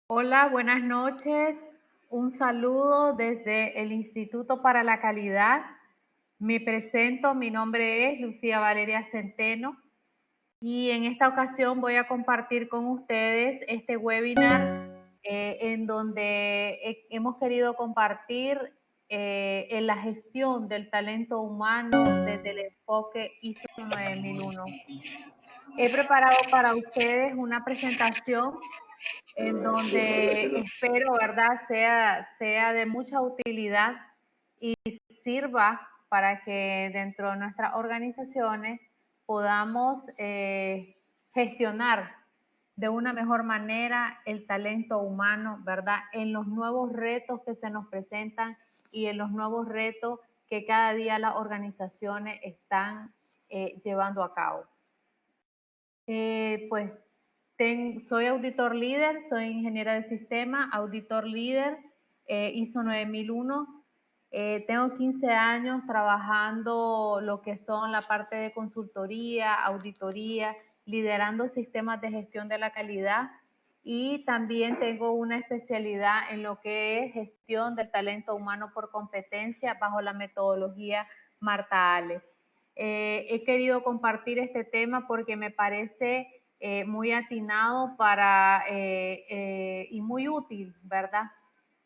Hola, buenas noches. Un saludo desde el Instituto para la Calidad. Me presento, mi nombre es Lucía Valeria Centeno y en esta ocasión voy a compartir con ustedes este webinar en donde hemos querido compartir en la gestión del talento humano desde el enfoque ISO 9001. He preparado para ustedes una presentación en donde espero, ¿verdad?, sea de mucha utilidad y sirva para que dentro de nuestras organizaciones podamos gestionar de una mejor manera el talento humano, ¿verdad?, en los nuevos retos que se nos presentan y en los nuevos retos que cada día las organizaciones están llevando a cabo. Pues soy auditor líder, soy ingeniera de sistema, auditor líder, ISO 9001. Tengo 15 años trabajando lo que son la parte de consultoría, auditoría, liderando sistemas de gestión de la calidad y también tengo una especialidad en lo que es gestión del talento humano por competencia bajo la metodología Marta Ales. He querido compartir este tema porque me parece muy atinado y muy útil, ¿verdad?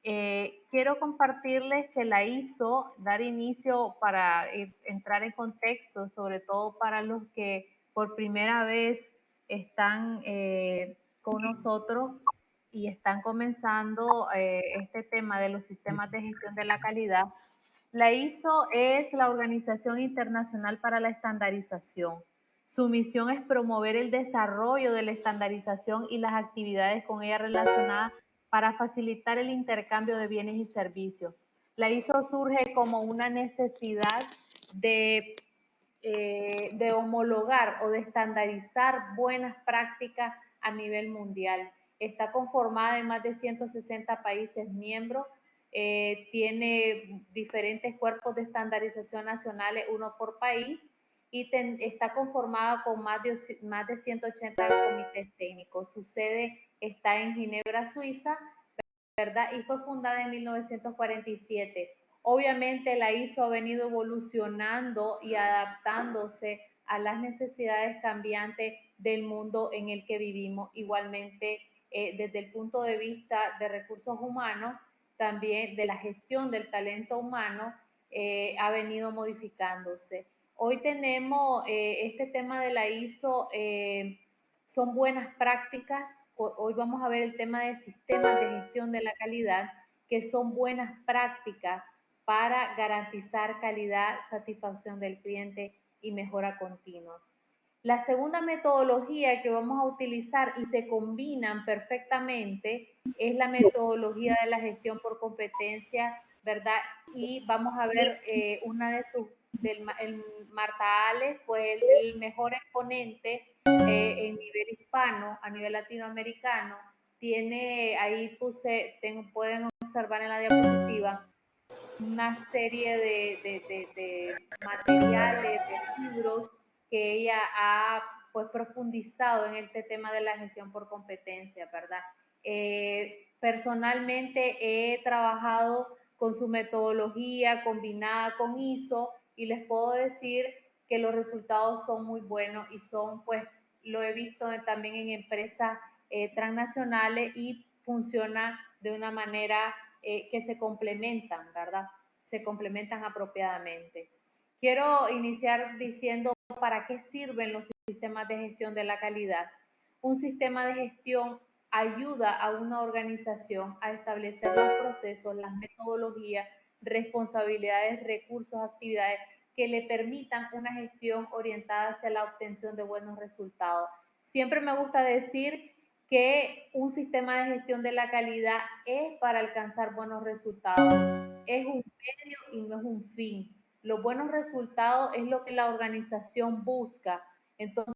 Quiero compartirles que la ISO, dar inicio para entrar en contexto, sobre todo para los que por primera vez están con nosotros y están comenzando este tema de los sistemas de gestión de la calidad. La ISO es la Organización Internacional para la Estandarización. Su misión es promover el desarrollo de la estandarización y las actividades con ella relacionadas para facilitar el intercambio de bienes y servicios. La ISO surge como una necesidad de, de homologar o de estandarizar buenas prácticas a nivel mundial. Está conformada en más de 160 países miembros, tiene diferentes cuerpos de estandarización nacionales, uno por país, y está conformada con más de 180 comités técnicos. Su sede está en Ginebra, Suiza, ¿verdad? Y fue fundada en 1947. Obviamente la ISO ha venido evolucionando y adaptándose a las necesidades cambiantes del mundo en el que vivimos. Igualmente, desde el punto de vista de recursos humanos, también de la gestión del talento humano, ha venido modificándose. Hoy tenemos este tema de la ISO, son buenas prácticas. Hoy vamos a ver el tema de sistemas de gestión de la calidad, que son buenas prácticas para garantizar calidad, satisfacción del cliente y mejora continua. La segunda metodología que vamos a utilizar y se combinan perfectamente es la metodología de la gestión por competencia, ¿verdad? Y vamos a ver una de sus, el Marta Ales, pues el mejor exponente en nivel hispano, a nivel latinoamericano, tiene, ahí pueden observar en la diapositiva, una serie de materiales, de libros que ella ha pues profundizado en este tema de la gestión por competencia, ¿verdad? Personalmente he trabajado con su metodología combinada con ISO y les puedo decir que los resultados son muy buenos y son, pues, lo he visto también en empresas transnacionales y funciona de una manera que se complementan, ¿verdad? Se complementan apropiadamente. Quiero iniciar diciendo para qué sirven los sistemas de gestión de la calidad. Un sistema de gestión ayuda a una organización a establecer los procesos, las metodologías, responsabilidades, recursos, actividades que le permitan una gestión orientada hacia la obtención de buenos resultados. Siempre me gusta decir que un sistema de gestión de la calidad es para alcanzar buenos resultados. Es un medio y no es un fin. Los buenos resultados es lo que la organización busca. Entonces,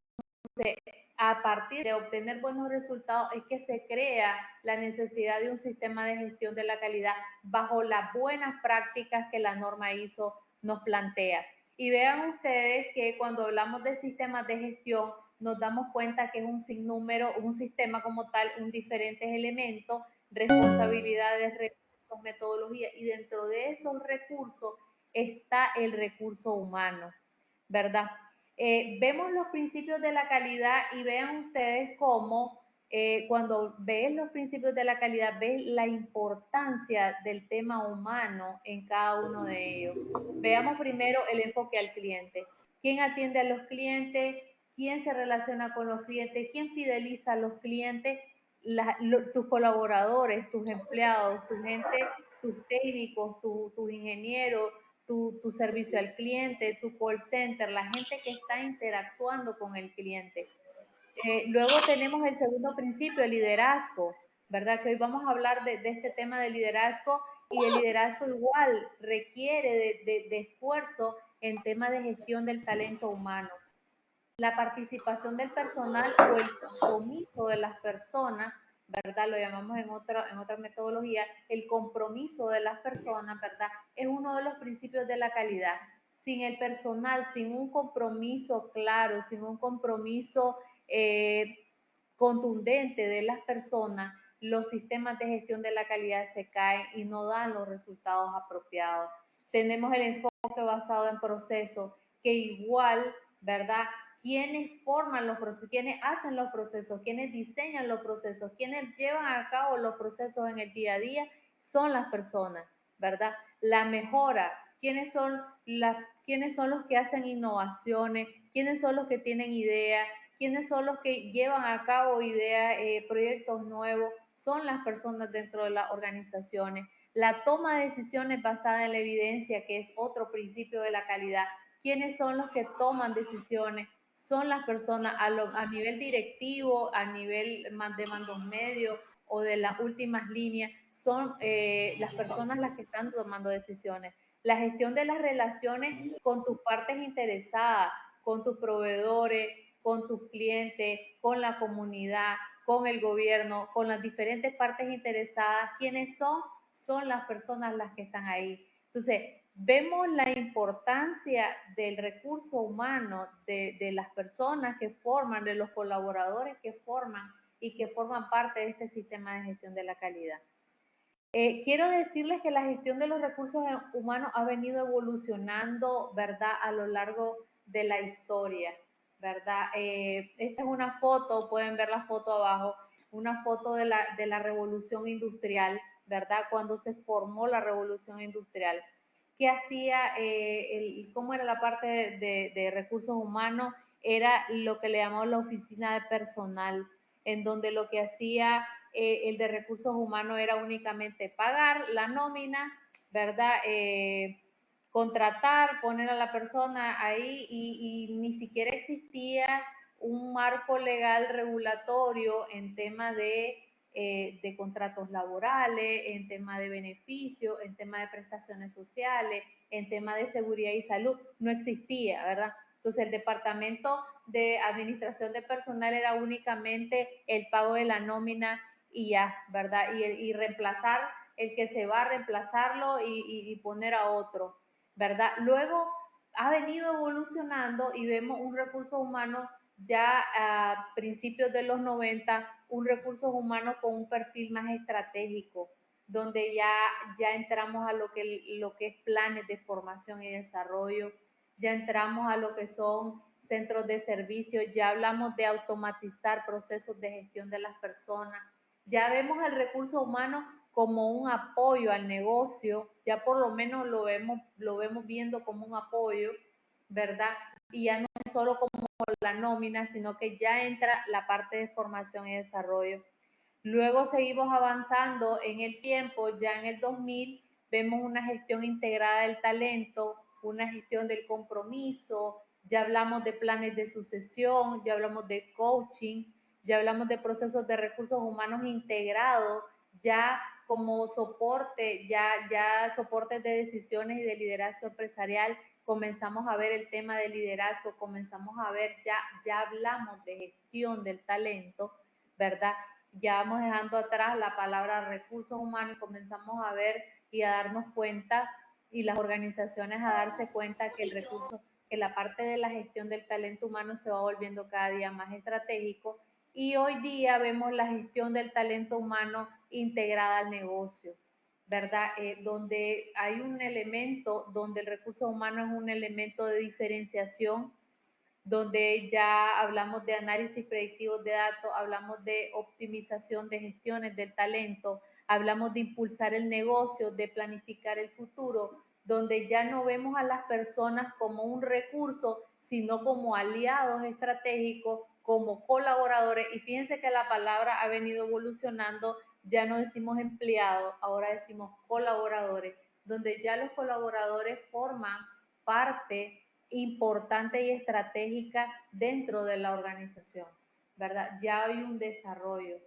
a partir de obtener buenos resultados es que se crea la necesidad de un sistema de gestión de la calidad bajo las buenas prácticas que la norma ISO nos plantea. Y vean ustedes que cuando hablamos de sistemas de gestión, nos damos cuenta que es un sinnúmero, un sistema como tal, un diferentes elementos responsabilidades, recursos, metodología, y dentro de esos recursos está el recurso humano, ¿verdad? Vemos los principios de la calidad y vean ustedes cómo cuando ves los principios de la calidad, ves la importancia del tema humano en cada uno de ellos. Veamos primero el enfoque al cliente. ¿Quién atiende a los clientes? ¿Quién se relaciona con los clientes? ¿Quién fideliza a los clientes? Tus colaboradores, tus empleados, tu gente, tus técnicos, tus ingenieros, tu servicio al cliente, tu call center, la gente que está interactuando con el cliente. Luego tenemos el segundo principio, el liderazgo, ¿verdad? Que hoy vamos a hablar de este tema del liderazgo, y el liderazgo igual requiere de esfuerzo en temas de gestión del talento humano. La participación del personal o el compromiso de las personas, ¿verdad? Lo llamamos en otra metodología, el compromiso de las personas, ¿verdad? Es uno de los principios de la calidad. Sin el personal, sin un compromiso claro, sin un compromiso eh, contundente de las personas, los sistemas de gestión de la calidad se caen y no dan los resultados apropiados. Tenemos el enfoque basado en procesos, que igual, ¿verdad? Quienes forman los procesos, quienes hacen los procesos, quienes diseñan los procesos, quienes llevan a cabo los procesos en el día a día, son las personas, ¿verdad? La mejora, quiénes son los que hacen innovaciones, quiénes son los que tienen ideas, quiénes son los que llevan a cabo ideas, proyectos nuevos, son las personas dentro de las organizaciones. La toma de decisiones basada en la evidencia, que es otro principio de la calidad. ¿Quiénes son los que toman decisiones? Son las personas a nivel directivo, a nivel de mandos medios o de las últimas líneas, son las personas las que están tomando decisiones. La gestión de las relaciones con tus partes interesadas, con tus proveedores, con tus clientes, con la comunidad, con el gobierno, con las diferentes partes interesadas. ¿Quiénes son? Son las personas las que están ahí. Entonces, vemos la importancia del recurso humano, de las personas que forman, de los colaboradores que forman y que forman parte de este sistema de gestión de la calidad. Quiero decirles que la gestión de los recursos humanos ha venido evolucionando, ¿verdad?, a lo largo de la historia, ¿verdad? Esta es una foto, pueden ver la foto abajo, una foto de la revolución industrial, ¿verdad? Cuando se formó la revolución industrial. ¿Qué hacía? ¿Cómo era la parte de recursos humanos? Era lo que le llamamos la oficina de personal, en donde lo que hacía el de recursos humanos era únicamente pagar la nómina, ¿verdad? Contratar, poner a la persona ahí y ni siquiera existía un marco legal regulatorio en tema de contratos laborales, en tema de beneficios, en tema de prestaciones sociales, en tema de seguridad y salud. No existía, ¿verdad? Entonces el departamento de administración de personal era únicamente el pago de la nómina y ya, ¿verdad? Y reemplazar el que se va a reemplazarlo y poner a otro, ¿verdad? Luego ha venido evolucionando y vemos un recurso humano ya a principios de los 90, un recurso humano con un perfil más estratégico, donde ya entramos a lo que es planes de formación y desarrollo, ya entramos a lo que son centros de servicio, ya hablamos de automatizar procesos de gestión de las personas, ya vemos al recurso humano como un apoyo al negocio, ya por lo menos lo vemos viendo como un apoyo, ¿verdad? Y ya no solo como la nómina, sino que ya entra la parte de formación y desarrollo. Luego seguimos avanzando en el tiempo, ya en el 2000 vemos una gestión integrada del talento, una gestión del compromiso, ya hablamos de planes de sucesión, ya hablamos de coaching, ya hablamos de procesos de recursos humanos integrados, ya como soporte, ya soportes de decisiones y de liderazgo empresarial, comenzamos a ver el tema de liderazgo, comenzamos a ver, ya hablamos de gestión del talento, ¿verdad? Ya vamos dejando atrás la palabra recursos humanos y comenzamos a ver y a darnos cuenta y las organizaciones a darse cuenta que el recurso, que la parte de la gestión del talento humano se va volviendo cada día más estratégico y hoy día vemos la gestión del talento humano integrada al negocio, ¿verdad? Donde hay un elemento, donde el recurso humano es un elemento de diferenciación, donde ya hablamos de análisis predictivos de datos, hablamos de optimización de gestiones del talento, hablamos de impulsar el negocio, de planificar el futuro, donde ya no vemos a las personas como un recurso, sino como aliados estratégicos, como colaboradores. Y fíjense que la palabra ha venido evolucionando, ya no decimos empleados, ahora decimos colaboradores, donde ya los colaboradores forman parte importante y estratégica dentro de la organización, ¿verdad? Ya hay un desarrollo,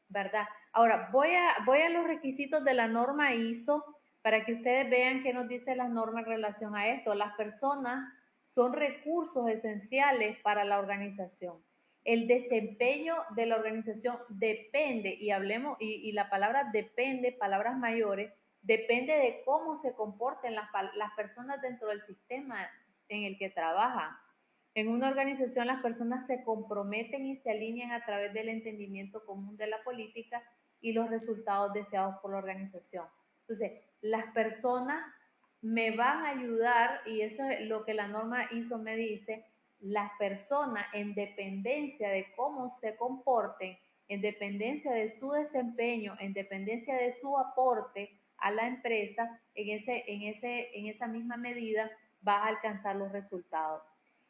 ¿verdad? Ahora, voy a los requisitos de la norma ISO para que ustedes vean qué nos dice la norma en relación a esto. Las personas son recursos esenciales para la organización. El desempeño de la organización depende, y hablemos, y la palabra depende, palabras mayores, depende de cómo se comporten las personas dentro del sistema en el que trabajan. En una organización las personas se comprometen y se alinean a través del entendimiento común de la política y los resultados deseados por la organización. Entonces, las personas me van a ayudar, y eso es lo que la norma ISO me dice, las personas en dependencia de cómo se comporten, en dependencia de su desempeño, en dependencia de su aporte a la empresa, en esa misma medida va a alcanzar los resultados.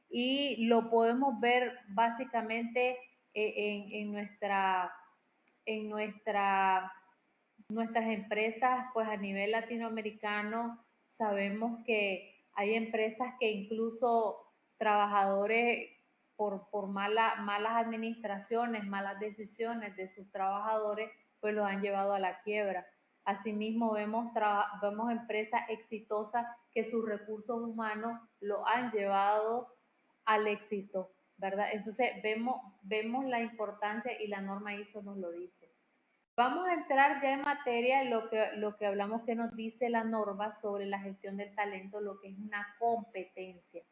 Y lo podemos ver básicamente en nuestras empresas, pues a nivel latinoamericano sabemos que hay empresas que incluso trabajadores por malas administraciones, malas decisiones de sus trabajadores, pues los han llevado a la quiebra. Asimismo, vemos empresas exitosas que sus recursos humanos lo han llevado al éxito, ¿verdad? Entonces vemos la importancia y la norma ISO nos lo dice. Vamos a entrar ya en materia en lo que hablamos que nos dice la norma sobre la gestión del talento, lo que es una competencia,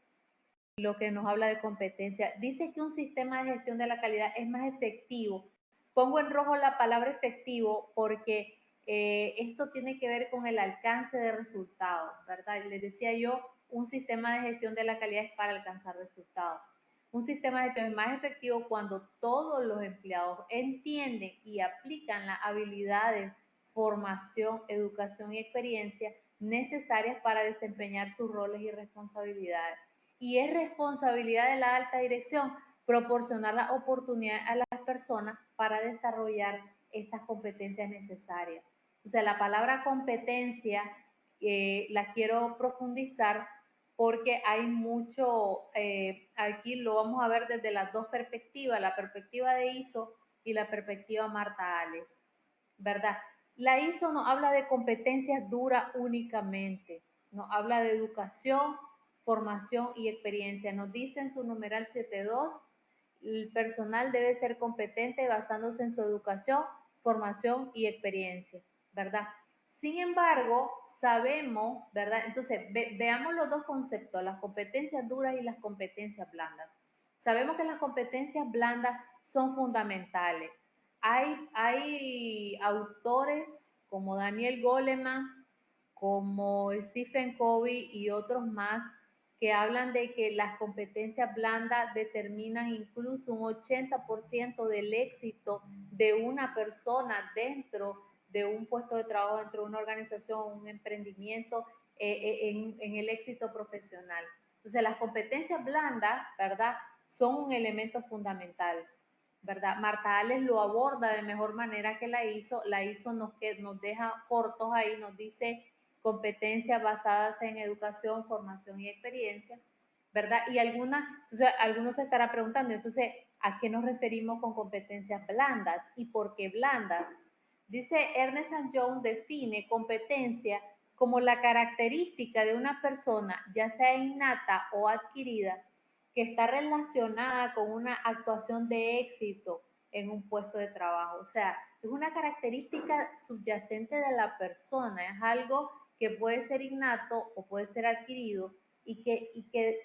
lo que nos habla de competencia. Dice que un sistema de gestión de la calidad es más efectivo. Pongo en rojo la palabra efectivo porque esto tiene que ver con el alcance de resultados, ¿verdad? Les decía yo, un sistema de gestión de la calidad es para alcanzar resultados. Un sistema de gestión es más efectivo cuando todos los empleados entienden y aplican las habilidades, formación, educación y experiencia necesarias para desempeñar sus roles y responsabilidades. Y es responsabilidad de la alta dirección proporcionar la oportunidad a las personas para desarrollar estas competencias necesarias. O sea, la palabra competencia la quiero profundizar porque hay mucho, aquí lo vamos a ver desde las dos perspectivas, la perspectiva de ISO y la perspectiva Marta Ales, ¿verdad? La ISO nos habla de competencias duras únicamente, nos habla de educación, formación y experiencia. Nos dice en su numeral 7.2, el personal debe ser competente basándose en su educación, formación y experiencia, ¿verdad? Sin embargo, sabemos, ¿verdad? Entonces, veamos los dos conceptos, las competencias duras y las competencias blandas. Sabemos que las competencias blandas son fundamentales. Hay autores como Daniel Goleman, como Stephen Covey y otros más que hablan de que las competencias blandas determinan incluso un 80% del éxito de una persona dentro de un puesto de trabajo, dentro de una organización, un emprendimiento, en el éxito profesional. Entonces, las competencias blandas, ¿verdad?, son un elemento fundamental, ¿verdad? Marta Ales lo aborda de mejor manera que la hizo nos deja cortos ahí, nos dice competencias basadas en educación, formación y experiencia, ¿verdad? Y entonces algunos se estará preguntando, entonces, ¿a qué nos referimos con competencias blandas y por qué blandas? Dice Ernest & Young define competencia como la característica de una persona, ya sea innata o adquirida, que está relacionada con una actuación de éxito en un puesto de trabajo. O sea, es una característica subyacente de la persona, es algo que puede ser innato o puede ser adquirido y que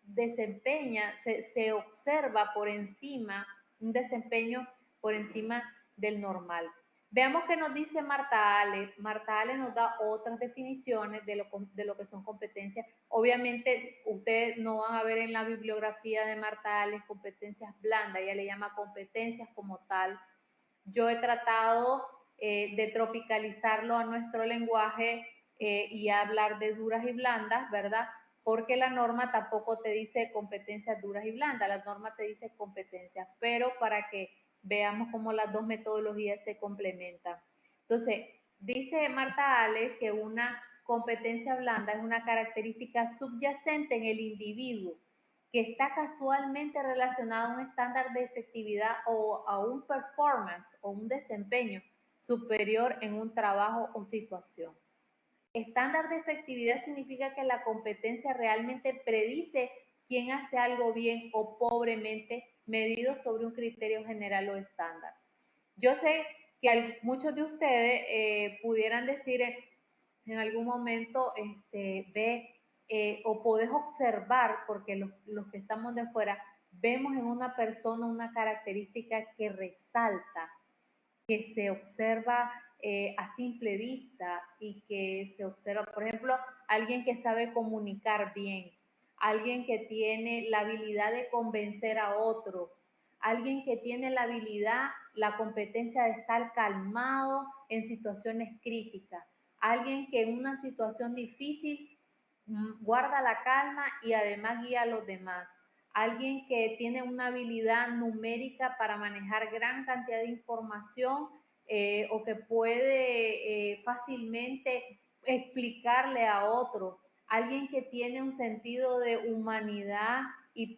desempeña, se observa por encima un desempeño por encima del normal. Veamos qué nos dice Marta Ale. Marta Ale nos da otras definiciones de lo que son competencias. Obviamente, ustedes no van a ver en la bibliografía de Marta Ale competencias blandas, ella le llama competencias como tal. Yo he tratado de tropicalizarlo a nuestro lenguaje y hablar de duras y blandas, ¿verdad? Porque la norma tampoco te dice competencias duras y blandas, la norma te dice competencias, pero para que veamos cómo las dos metodologías se complementan. Entonces, dice Marta Ale que una competencia blanda es una característica subyacente en el individuo que está casualmente relacionado a un estándar de efectividad o a un performance o un desempeño superior en un trabajo o situación. Estándar de efectividad significa que la competencia realmente predice quién hace algo bien o pobremente medido sobre un criterio general o estándar. Yo sé que muchos de ustedes pudieran decir en algún momento, ve o podés observar, porque los que estamos de afuera, vemos en una persona una característica que resalta, que se observa a simple vista y que se observa, por ejemplo, alguien que sabe comunicar bien, alguien que tiene la habilidad de convencer a otro, alguien que tiene la habilidad, la competencia de estar calmado en situaciones críticas, alguien que en una situación difícil guarda la calma y además guía a los demás, alguien que tiene una habilidad numérica para manejar gran cantidad de información o que puede fácilmente explicarle a otro, alguien que tiene un sentido de humanidad y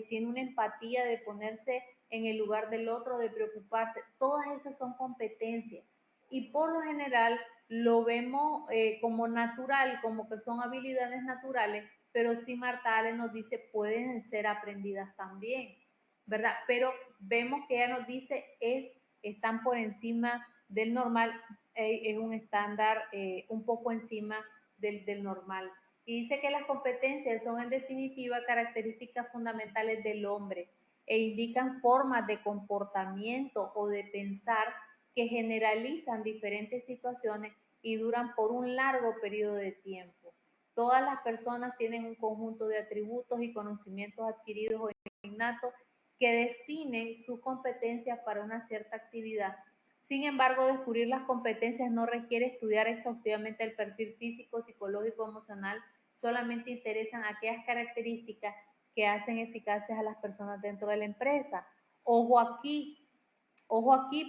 tiene una empatía de ponerse en el lugar del otro, de preocuparse. Todas esas son competencias y por lo general lo vemos como natural, como que son habilidades naturales, pero sí Marta Ale nos dice pueden ser aprendidas también, ¿verdad? Pero vemos que ella nos dice están por encima del normal, es un estándar un poco encima del normal. Y dice que las competencias son en definitiva características fundamentales del hombre e indican formas de comportamiento o de pensar que generalizan diferentes situaciones y duran por un largo periodo de tiempo. Todas las personas tienen un conjunto de atributos y conocimientos adquiridos o innatos que definen sus competencias para una cierta actividad. Sin embargo, descubrir las competencias no requiere estudiar exhaustivamente el perfil físico, psicológico, emocional, solamente interesan aquellas características que hacen eficaces a las personas dentro de la empresa. Ojo aquí,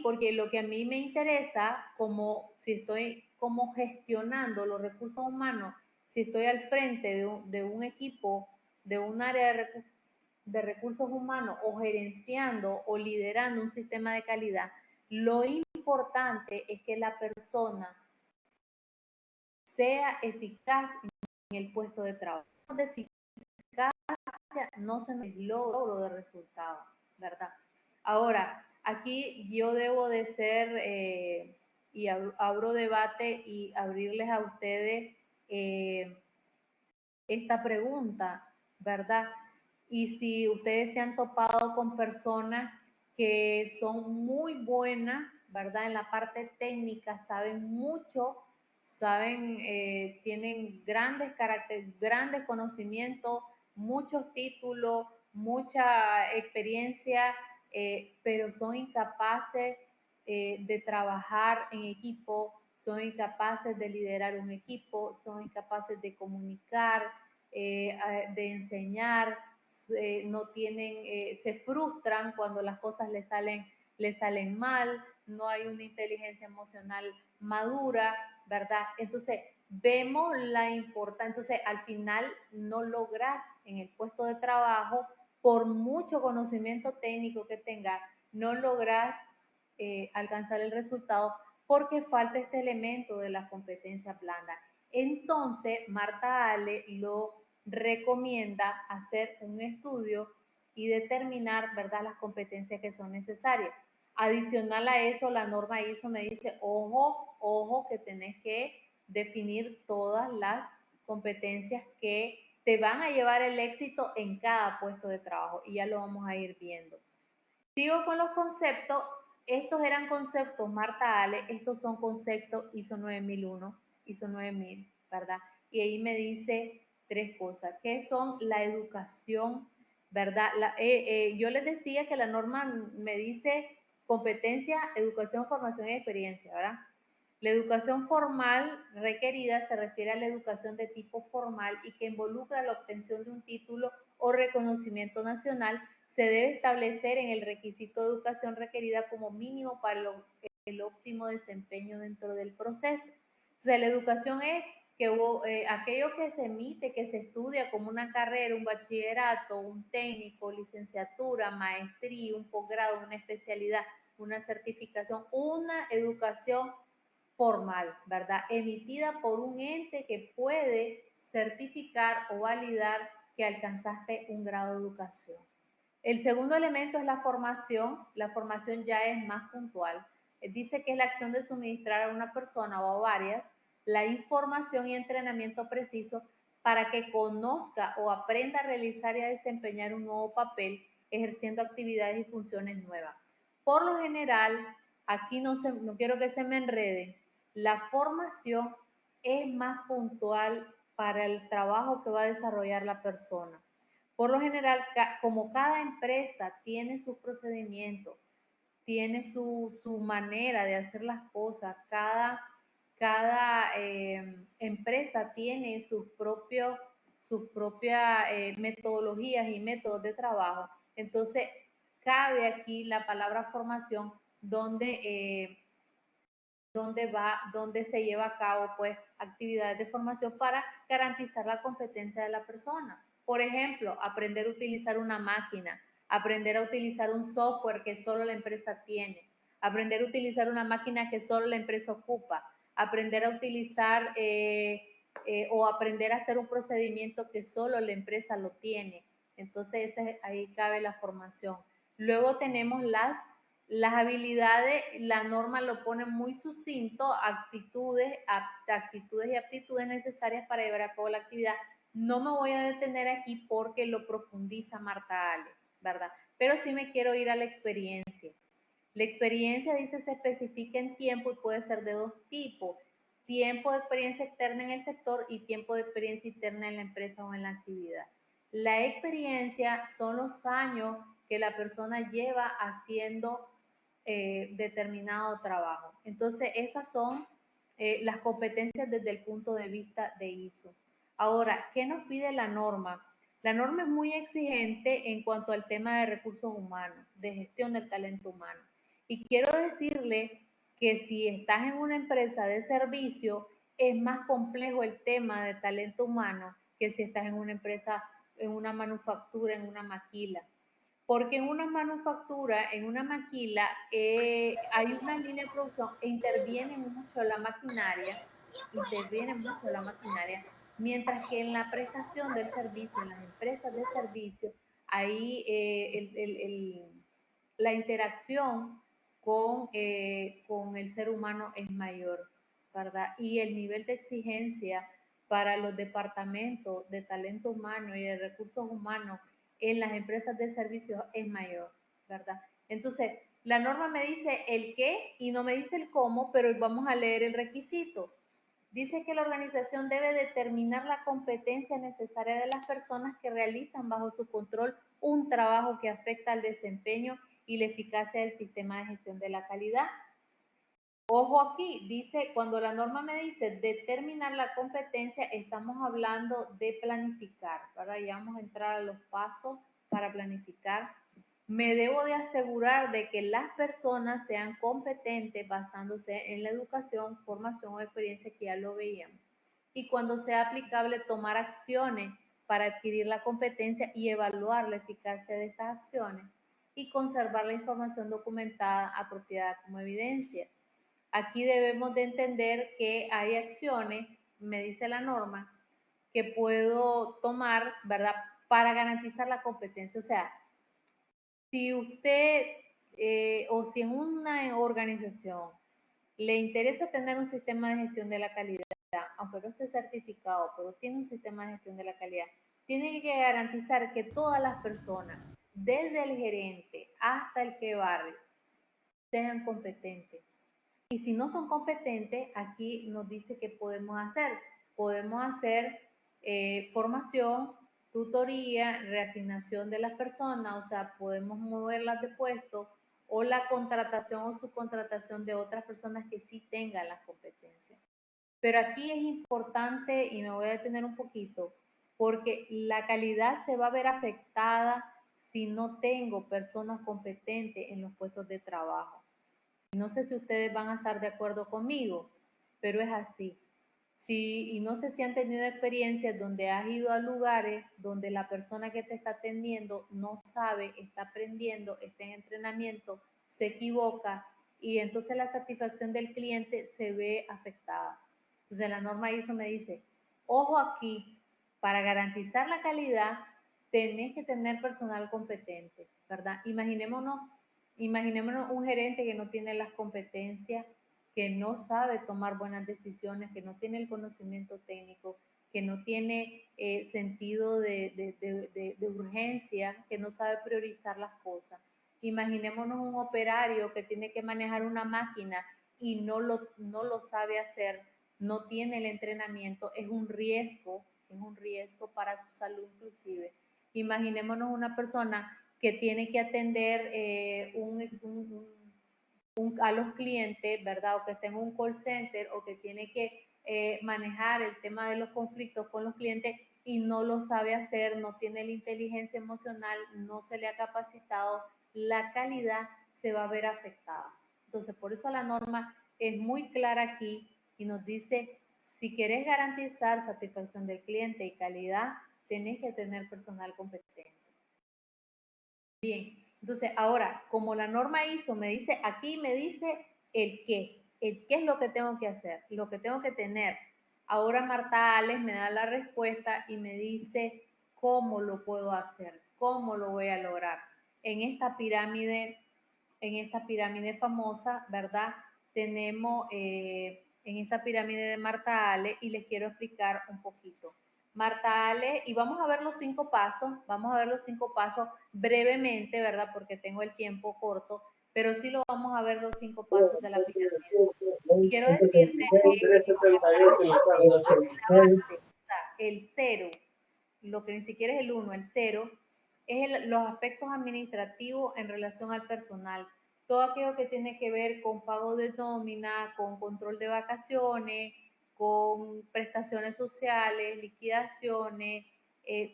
porque lo que a mí me interesa, como si estoy como gestionando los recursos humanos, si estoy al frente de un equipo, de un área de recursos humanos o gerenciando o liderando un sistema de calidad, lo importante es que la persona sea eficaz en el puesto de trabajo. De eficacia no se nos logro de resultado, ¿verdad? Ahora, aquí yo debo de ser, y abro debate y abrirles a ustedes esta pregunta, ¿verdad? Y si ustedes se han topado con personas que son muy buenas, ¿verdad? En la parte técnica, saben mucho, tienen grandes caracteres, grandes conocimientos, muchos títulos, mucha experiencia, pero son incapaces de trabajar en equipo, son incapaces de liderar un equipo, son incapaces de comunicar, de enseñar, no tienen, se frustran cuando las cosas les salen mal, no hay una inteligencia emocional madura, ¿verdad? Entonces, vemos la importancia, entonces al final no logras en el puesto de trabajo, por mucho conocimiento técnico que tengas, no logras alcanzar el resultado porque falta este elemento de las competencias blandas. Entonces, Marta Ale lo recomienda hacer un estudio y determinar, ¿verdad?, las competencias que son necesarias. Adicional a eso, la norma ISO me dice, ojo, que tenés que definir todas las competencias que te van a llevar el éxito en cada puesto de trabajo y ya lo vamos a ir viendo. Sigo con los conceptos. Estos eran conceptos Marta Ale, estos son conceptos ISO 9001, ISO 9000, ¿verdad? Y ahí me dice tres cosas, que son la educación, ¿verdad? Yo les decía que la norma me dice competencia, educación, formación y experiencia, ¿verdad? La educación formal requerida se refiere a la educación de tipo formal y que involucra la obtención de un título o reconocimiento nacional. Se debe establecer en el requisito de educación requerida como mínimo para el óptimo desempeño dentro del proceso. O sea, la educación es que aquello que se emite, que se estudia como una carrera, un bachillerato, un técnico, licenciatura, maestría, un posgrado, una especialidad, una certificación, una educación formal, ¿verdad? Emitida por un ente que puede certificar o validar que alcanzaste un grado de educación. El segundo elemento es la formación. La formación ya es más puntual. Dice que es la acción de suministrar a una persona o a varias la información y entrenamiento preciso para que conozca o aprenda a realizar y a desempeñar un nuevo papel ejerciendo actividades y funciones nuevas. Por lo general, aquí no quiero que se me enreden, la formación es más puntual para el trabajo que va a desarrollar la persona. Por lo general, como cada empresa tiene sus procedimientos, tiene su manera de hacer las cosas, cada empresa tiene sus propias metodologías y métodos de trabajo. Entonces, cabe aquí la palabra formación donde se lleva a cabo pues actividades de formación para garantizar la competencia de la persona. Por ejemplo, aprender a utilizar una máquina, aprender a utilizar un software que solo la empresa tiene, aprender a utilizar una máquina que solo la empresa ocupa, aprender a utilizar o aprender a hacer un procedimiento que solo la empresa lo tiene. Entonces ahí cabe la formación. Luego tenemos las habilidades, la norma lo pone muy sucinto, actitudes y aptitudes necesarias para llevar a cabo la actividad. No me voy a detener aquí porque lo profundiza Marta Ale, ¿verdad? Pero sí me quiero ir a la experiencia. La experiencia, dice, se especifica en tiempo y puede ser de dos tipos. Tiempo de experiencia externa en el sector y tiempo de experiencia interna en la empresa o en la actividad. La experiencia son los años que la persona lleva haciendo determinado trabajo. Entonces, esas son las competencias desde el punto de vista de ISO. Ahora, ¿qué nos pide la norma? La norma es muy exigente en cuanto al tema de recursos humanos, de gestión del talento humano. Y quiero decirle que si estás en una empresa de servicio, es más complejo el tema de talento humano que si estás en una empresa, en una manufactura, en una maquila. Porque en una manufactura, en una maquila, hay una línea de producción e interviene mucho la maquinaria, mientras que en la prestación del servicio, en las empresas de servicio, ahí la interacción con el ser humano es mayor, ¿verdad? Y el nivel de exigencia para los departamentos de talento humano y de recursos humanos en las empresas de servicios es mayor, ¿verdad? Entonces, la norma me dice el qué y no me dice el cómo, pero vamos a leer el requisito. Dice que la organización debe determinar la competencia necesaria de las personas que realizan bajo su control un trabajo que afecta al desempeño y la eficacia del sistema de gestión de la calidad. Ojo aquí, dice, cuando la norma me dice determinar la competencia, estamos hablando de planificar, ¿verdad? Ya vamos a entrar a los pasos para planificar. Me debo de asegurar de que las personas sean competentes basándose en la educación, formación o experiencia que ya lo veíamos. Y cuando sea aplicable, tomar acciones para adquirir la competencia y evaluar la eficacia de estas acciones y conservar la información documentada apropiada como evidencia. Aquí debemos de entender que hay acciones, me dice la norma, que puedo tomar, ¿verdad? Para garantizar la competencia. O sea, si usted o si en una organización le interesa tener un sistema de gestión de la calidad, aunque no esté certificado, pero tiene un sistema de gestión de la calidad, tiene que garantizar que todas las personas desde el gerente hasta el que barre, sean competentes. Y si no son competentes, aquí nos dice que podemos hacer. Podemos hacer formación, tutoría, reasignación de las personas, o sea, podemos moverlas de puesto o la contratación o subcontratación de otras personas que sí tengan las competencias. Pero aquí es importante, y me voy a detener un poquito, porque la calidad se va a ver afectada si no tengo personas competentes en los puestos de trabajo. No sé si ustedes van a estar de acuerdo conmigo, pero es así. Sí, y no sé si han tenido experiencias donde has ido a lugares donde la persona que te está atendiendo no sabe, está aprendiendo, está en entrenamiento, se equivoca y entonces la satisfacción del cliente se ve afectada. Entonces la norma ISO me dice, ojo aquí, para garantizar la calidad tenés que tener personal competente, ¿verdad? Imaginémonos un gerente que no tiene las competencias, que no sabe tomar buenas decisiones, que no tiene el conocimiento técnico, que no tiene sentido de urgencia, que no sabe priorizar las cosas. Imaginémonos un operario que tiene que manejar una máquina y no lo sabe hacer, no tiene el entrenamiento, es un riesgo para su salud inclusive. Imaginémonos una persona que tiene que atender a los clientes, ¿verdad? O que esté en un call center o que tiene que manejar el tema de los conflictos con los clientes y no lo sabe hacer, no tiene la inteligencia emocional, no se le ha capacitado, la calidad se va a ver afectada. Entonces, por eso la norma es muy clara aquí y nos dice, si querés garantizar satisfacción del cliente y calidad, tenés que tener personal competente. Bien, entonces ahora, como la norma ISO me dice, aquí me dice el qué es lo que tengo que hacer, lo que tengo que tener. Ahora Marta Alex me da la respuesta y me dice cómo lo puedo hacer, cómo lo voy a lograr. En esta pirámide famosa, ¿verdad? Tenemos en esta pirámide de Marta Alex y les quiero explicar un poquito. Marta Ale, y vamos a ver los 5 pasos brevemente, ¿verdad? Porque tengo el tiempo corto, pero sí lo vamos a ver los 5 pasos de la pirámide. Quiero decirte, la base, o sea, el cero, lo que ni siquiera es el uno, el cero, es los aspectos administrativos en relación al personal. Todo aquello que tiene que ver con pago de nómina, con control de vacaciones, con prestaciones sociales, liquidaciones,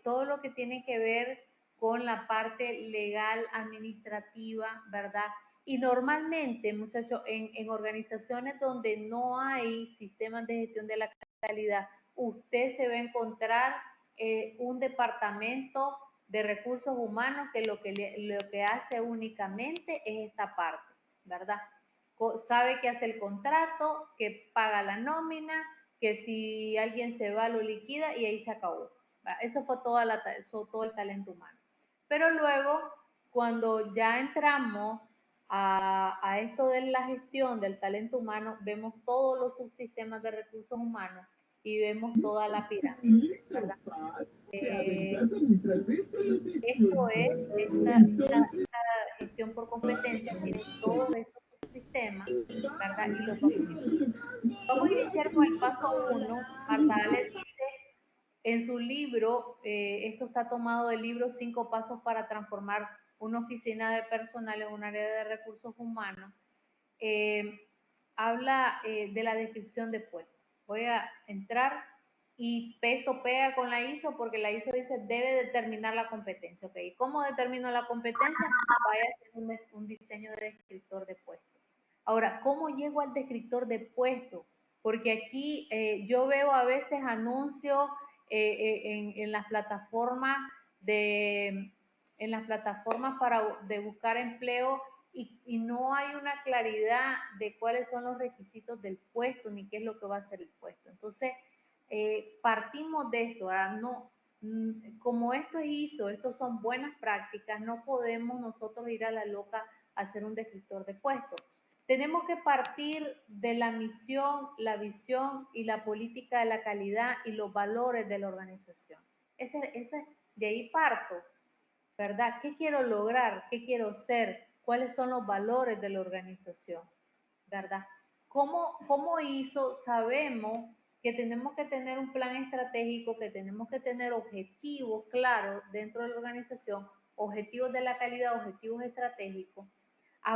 todo lo que tiene que ver con la parte legal, administrativa, ¿verdad? Y normalmente, muchachos, en organizaciones donde no hay sistemas de gestión de la calidad, usted se va a encontrar un departamento de recursos humanos que lo que hace únicamente es esta parte, ¿verdad? Sabe que hace el contrato, que paga la nómina, que si alguien se va lo liquida y ahí se acabó. Eso fue todo el talento humano. Pero luego, cuando ya entramos a esto de la gestión del talento humano, vemos todos los subsistemas de recursos humanos y vemos toda la pirámide, ¿verdad? Esto es, esta gestión por competencia tiene todos estos subsistemas, ¿verdad? Y los vamos a iniciar. Vamos a iniciar con el paso 1. Marta Ale dice en su libro, esto está tomado del libro 5 pasos para transformar una oficina de personal en un área de recursos humanos. Habla de la descripción de puestos. Voy a entrar y esto pega con la ISO porque la ISO dice debe determinar la competencia. ¿Ok? ¿Cómo determino la competencia? Vaya a hacer un diseño de descriptor de puesto. Ahora, ¿cómo llego al descriptor de puesto? Porque aquí yo veo a veces anuncios en las plataformas de buscar empleo y no hay una claridad de cuáles son los requisitos del puesto ni qué es lo que va a hacer el puesto. Entonces, partimos de esto, ahora no, como esto es ISO, estos son buenas prácticas, no podemos nosotros ir a la loca a hacer un descriptor de puesto. Tenemos que partir de la misión, la visión y la política de la calidad y los valores de la organización. De ahí parto. ¿verdad? ¿Qué quiero lograr? ¿Qué quiero ser? ¿Cuáles son los valores de la organización? ¿Verdad? ¿Cómo hizo? Sabemos que tenemos que tener un plan estratégico, que tenemos que tener objetivos claros dentro de la organización, objetivos de la calidad, objetivos estratégicos.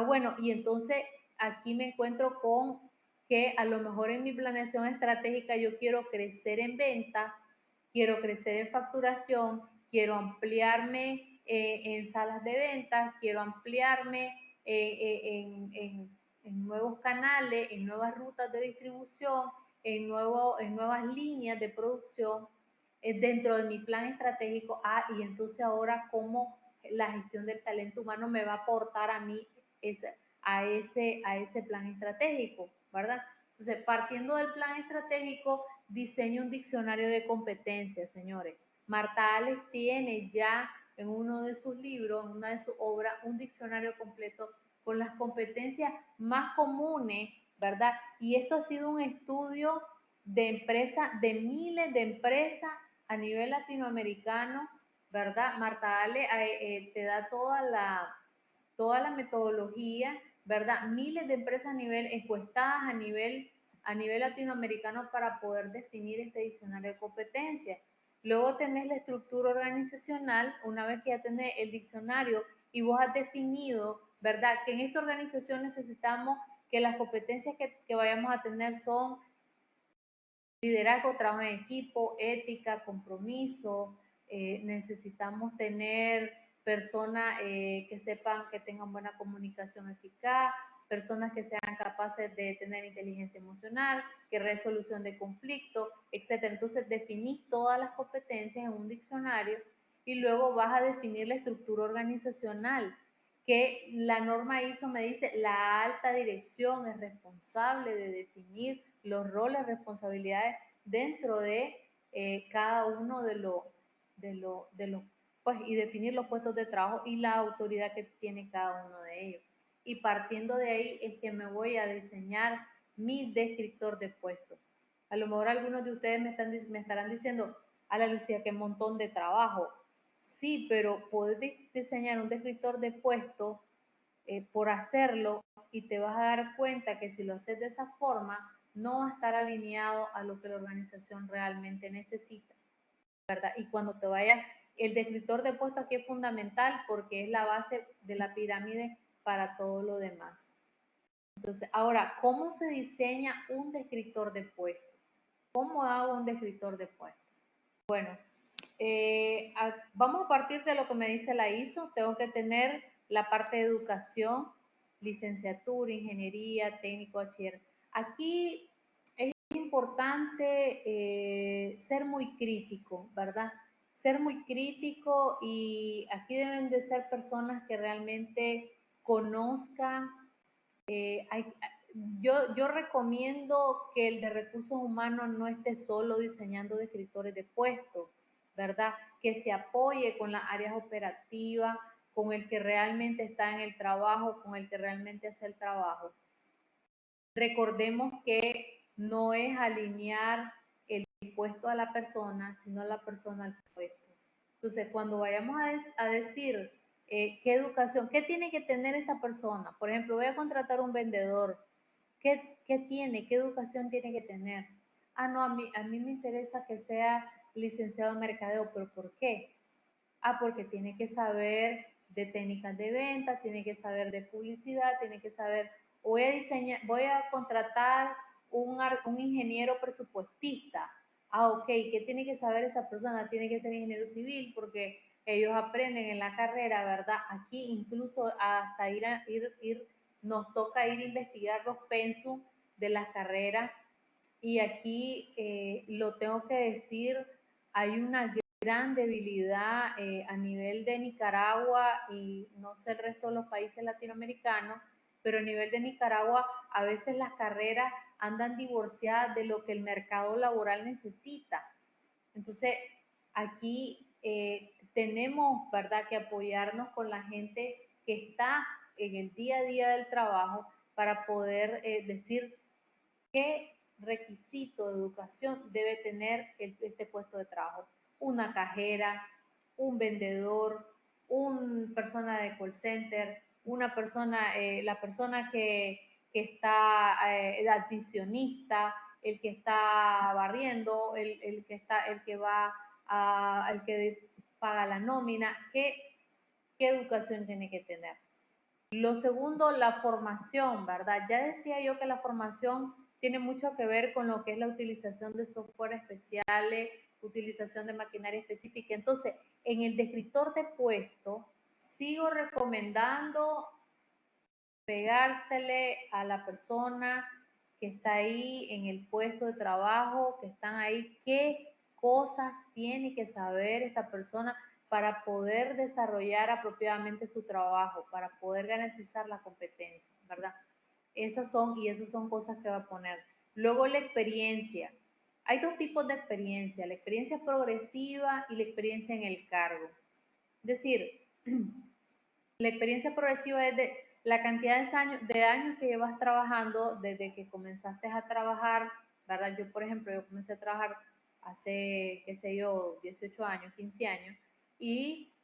Bueno, y entonces aquí me encuentro con que a lo mejor en mi planeación estratégica yo quiero crecer en venta, quiero crecer en facturación, quiero ampliarme en salas de ventas, quiero ampliarme en nuevos canales, en nuevas rutas de distribución, en nuevas líneas de producción dentro de mi plan estratégico. Y entonces ahora cómo la gestión del talento humano me va a aportar a mí a ese plan estratégico, ¿verdad? Entonces, partiendo del plan estratégico, diseño un diccionario de competencias, señores. Marta Alex tiene ya en uno de sus libros, en una de sus obras, un diccionario completo con las competencias más comunes, ¿verdad? Y esto ha sido un estudio de empresas, de miles de empresas a nivel latinoamericano, ¿verdad? Marta Ale te da toda la metodología, ¿verdad? Miles de empresas a nivel encuestadas a nivel latinoamericano para poder definir este diccionario de competencias. Luego tenés la estructura organizacional, una vez que ya tenés el diccionario y vos has definido, ¿verdad? Que en esta organización necesitamos que las competencias que vayamos a tener son liderazgo, trabajo en equipo, ética, compromiso. Necesitamos tener personas que sepan, que tengan buena comunicación eficaz, personas que sean capaces de tener inteligencia emocional, que resolución de conflictos, etcétera. Entonces definís todas las competencias en un diccionario y luego vas a definir la estructura organizacional, que la norma ISO me dice la alta dirección es responsable de definir los roles, responsabilidades dentro de cada uno de los, pues, y definir los puestos de trabajo y la autoridad que tiene cada uno de ellos. Y partiendo de ahí es que me voy a diseñar mi descriptor de puestos. A lo mejor algunos de ustedes me estarán diciendo, a la Lucía, qué montón de trabajo. Sí, pero puedes diseñar un descriptor de puestos por hacerlo y te vas a dar cuenta que si lo haces de esa forma, no va a estar alineado a lo que la organización realmente necesita, ¿verdad? Y cuando te vayas, el descriptor de puesto aquí es fundamental porque es la base de la pirámide para todo lo demás. Entonces, ahora, ¿cómo se diseña un descriptor de puesto? ¿Cómo hago un descriptor de puesto? Bueno, vamos a partir de lo que me dice la ISO. Tengo que tener la parte de educación, licenciatura, ingeniería, técnico, bachiller. Aquí es importante ser muy crítico, ¿verdad? Ser muy crítico y aquí deben de ser personas que realmente conozcan. Hay, yo recomiendo que el de recursos humanos no esté solo diseñando descriptores de puestos, ¿verdad? Que se apoye con las áreas operativas, con el que realmente está en el trabajo, con el que realmente hace el trabajo. Recordemos que no es alinear el puesto a la persona, sino la persona al puesto. Entonces, cuando vayamos a decir qué educación, qué tiene que tener esta persona, por ejemplo, voy a contratar un vendedor, ¿qué tiene? ¿Qué educación tiene que tener? No, a mí me interesa que sea licenciado en mercadeo, pero ¿por qué? Porque tiene que saber de técnicas de venta, tiene que saber de publicidad, tiene que saber, voy a contratar un ingeniero presupuestista. Ok, ¿qué tiene que saber esa persona? Tiene que ser ingeniero civil porque ellos aprenden en la carrera, ¿verdad? Aquí incluso hasta nos toca ir a investigar los pensum de las carreras y aquí lo tengo que decir, hay una gran debilidad a nivel de Nicaragua y no sé el resto de los países latinoamericanos, pero a nivel de Nicaragua a veces las carreras andan divorciadas de lo que el mercado laboral necesita. Entonces, aquí tenemos, ¿verdad?, que apoyarnos con la gente que está en el día a día del trabajo para poder decir qué requisito de educación debe tener este puesto de trabajo. Una cajera, un vendedor, una persona de call center, una persona, la persona que está adicionista, el que está barriendo, el que va el que paga la nómina, qué educación tiene que tener. Lo segundo, la formación, ¿verdad? Ya decía yo que la formación tiene mucho que ver con lo que es la utilización de software especiales, utilización de maquinaria específica. Entonces, en el descriptor de puesto, sigo recomendando pegársele a la persona que está ahí en el puesto de trabajo, que están ahí, qué cosas tiene que saber esta persona para poder desarrollar apropiadamente su trabajo, para poder garantizar la competencia, ¿verdad? Esas son cosas que va a poner. Luego la experiencia. Hay dos tipos de experiencia, la experiencia progresiva y la experiencia en el cargo. Es decir, la experiencia progresiva es de la cantidad de años que llevas trabajando desde que comenzaste a trabajar, ¿verdad? Yo, por ejemplo, yo comencé a trabajar hace, qué sé yo, 18 años, 15 años, y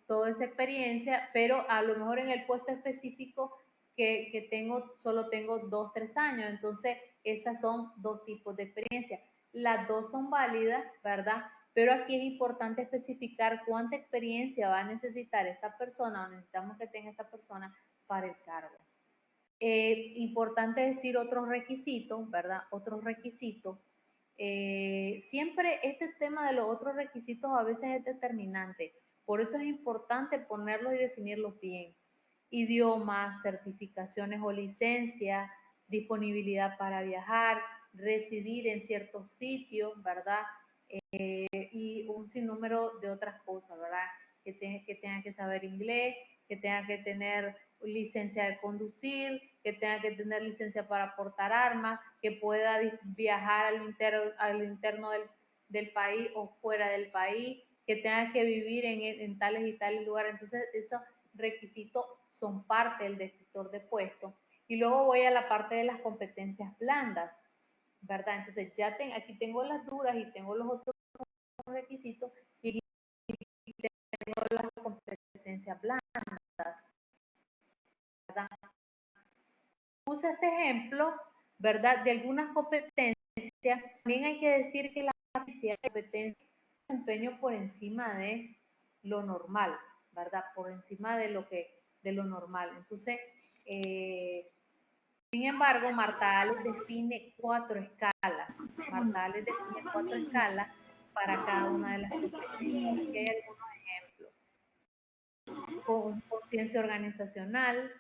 toda esa experiencia, pero a lo mejor en el puesto específico que tengo, solo tengo 2, 3 años, entonces esas son dos tipos de experiencia. Las dos son válidas, ¿verdad? Pero aquí es importante especificar cuánta experiencia va a necesitar esta persona o necesitamos que tenga esta persona para el cargo. Importante decir otros requisitos, ¿verdad? Otros requisitos. Siempre este tema de los otros requisitos a veces es determinante. Por eso es importante ponerlos y definirlos bien. Idiomas, certificaciones o licencias, disponibilidad para viajar, residir en ciertos sitios, ¿verdad? Y un sinnúmero de otras cosas, ¿verdad? Que tengan que saber inglés, que tengan que tener licencia de conducir, que tenga que tener licencia para portar armas, que pueda viajar al interno del país o fuera del país, que tenga que vivir en tales y tales lugares. Entonces, esos requisitos son parte del descriptor de puesto. Y luego voy a la parte de las competencias blandas, ¿verdad? Entonces, aquí tengo las duras y tengo los otros requisitos y tengo las competencias blandas, ¿verdad? Puse este ejemplo, ¿verdad? De algunas competencias. También hay que decir que la competencia desempeño por encima de lo normal, ¿verdad? Por encima de lo normal. Entonces, sin embargo, Marta Ales define 4 escalas. Marta Ales define 4 escalas para cada una de las competencias. Aquí hay algunos ejemplos. Con conciencia organizacional,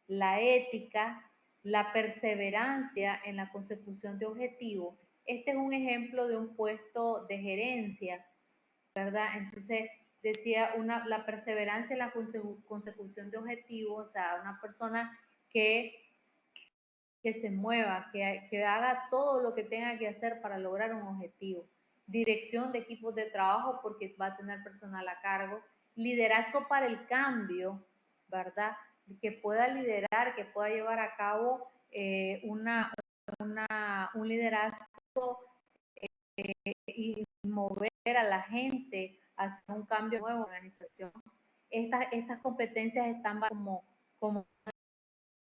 la ética, la perseverancia en la consecución de objetivos. Este es un ejemplo de un puesto de gerencia, ¿verdad? Entonces, decía la perseverancia en la consecución de objetivos, o sea, una persona que se mueva, que haga todo lo que tenga que hacer para lograr un objetivo. Dirección de equipos de trabajo porque va a tener personal a cargo. Liderazgo para el cambio, ¿verdad? Que pueda liderar, que pueda llevar a cabo un liderazgo y mover a la gente hacia un cambio nuevo en la organización. Estas competencias están como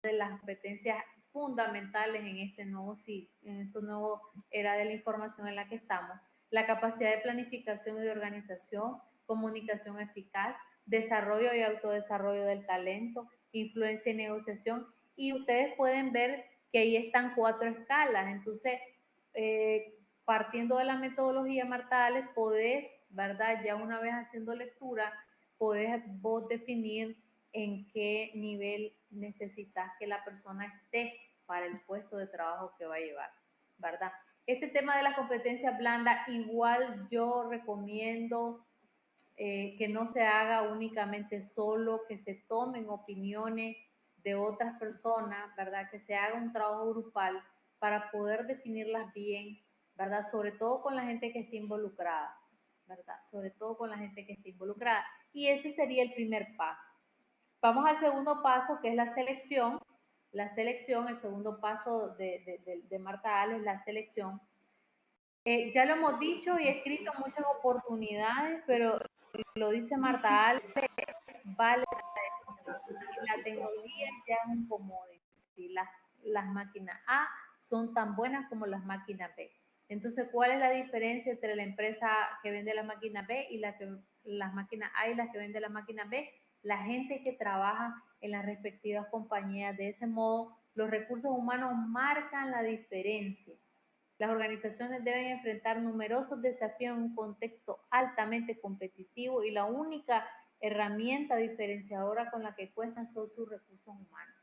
de las competencias fundamentales en esta nueva era de la información en la que estamos. La capacidad de planificación y de organización, comunicación eficaz, desarrollo y autodesarrollo del talento, influencia y negociación. Y ustedes pueden ver que ahí están 4 escalas. Entonces, partiendo de la metodología Martales, podés, ¿verdad? Ya una vez haciendo lectura, podés vos definir en qué nivel necesitas que la persona esté para el puesto de trabajo que va a llevar, ¿verdad? Este tema de las competencias blandas, igual yo recomiendo que no se haga únicamente solo, que se tomen opiniones de otras personas, ¿verdad? Que se haga un trabajo grupal para poder definirlas bien, ¿verdad? Sobre todo con la gente que esté involucrada, ¿verdad? Sobre todo con la gente que esté involucrada. Y ese sería el primer paso. Vamos al segundo paso, que es la selección. La selección, el segundo paso de Marta Ales, la selección. Ya lo hemos dicho y escrito en muchas oportunidades, pero lo dice Marta Ale, vale decirlo. La tecnología ya es un commodity. Las máquinas A son tan buenas como las máquinas B. Entonces, ¿cuál es la diferencia entre la empresa que vende la máquina B y las máquinas A y las que vende la máquina B? La gente que trabaja en las respectivas compañías. De ese modo, los recursos humanos marcan la diferencia. Las organizaciones deben enfrentar numerosos desafíos en un contexto altamente competitivo y la única herramienta diferenciadora con la que cuentan son sus recursos humanos.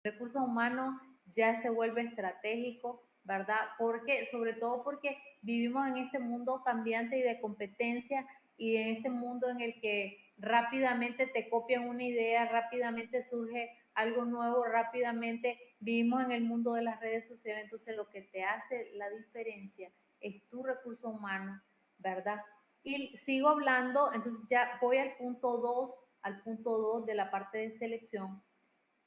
Recursos humanos ya se vuelve estratégico, ¿verdad? Porque, sobre todo porque vivimos en este mundo cambiante y de competencia y en este mundo en el que rápidamente te copian una idea, rápidamente surge algo nuevo, rápidamente vivimos en el mundo de las redes sociales, entonces lo que te hace la diferencia es tu recurso humano, ¿verdad? Y sigo hablando, entonces ya voy al punto 2 de la parte de selección,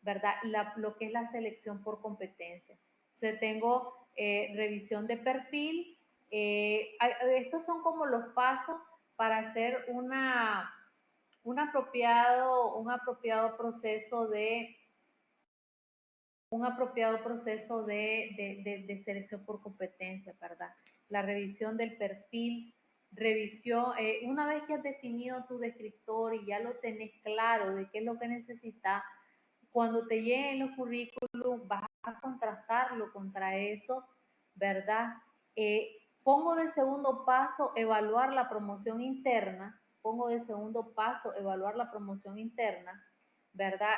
¿verdad? Lo que es la selección por competencia. Entonces tengo revisión de perfil. Estos son como los pasos para hacer un apropiado proceso de selección por competencia, ¿verdad? La revisión del perfil, una vez que has definido tu descriptor y ya lo tenés claro de qué es lo que necesitas, cuando te lleguen los currículums vas a contrastarlo contra eso, ¿verdad? Pongo de segundo paso evaluar la promoción interna, ¿verdad?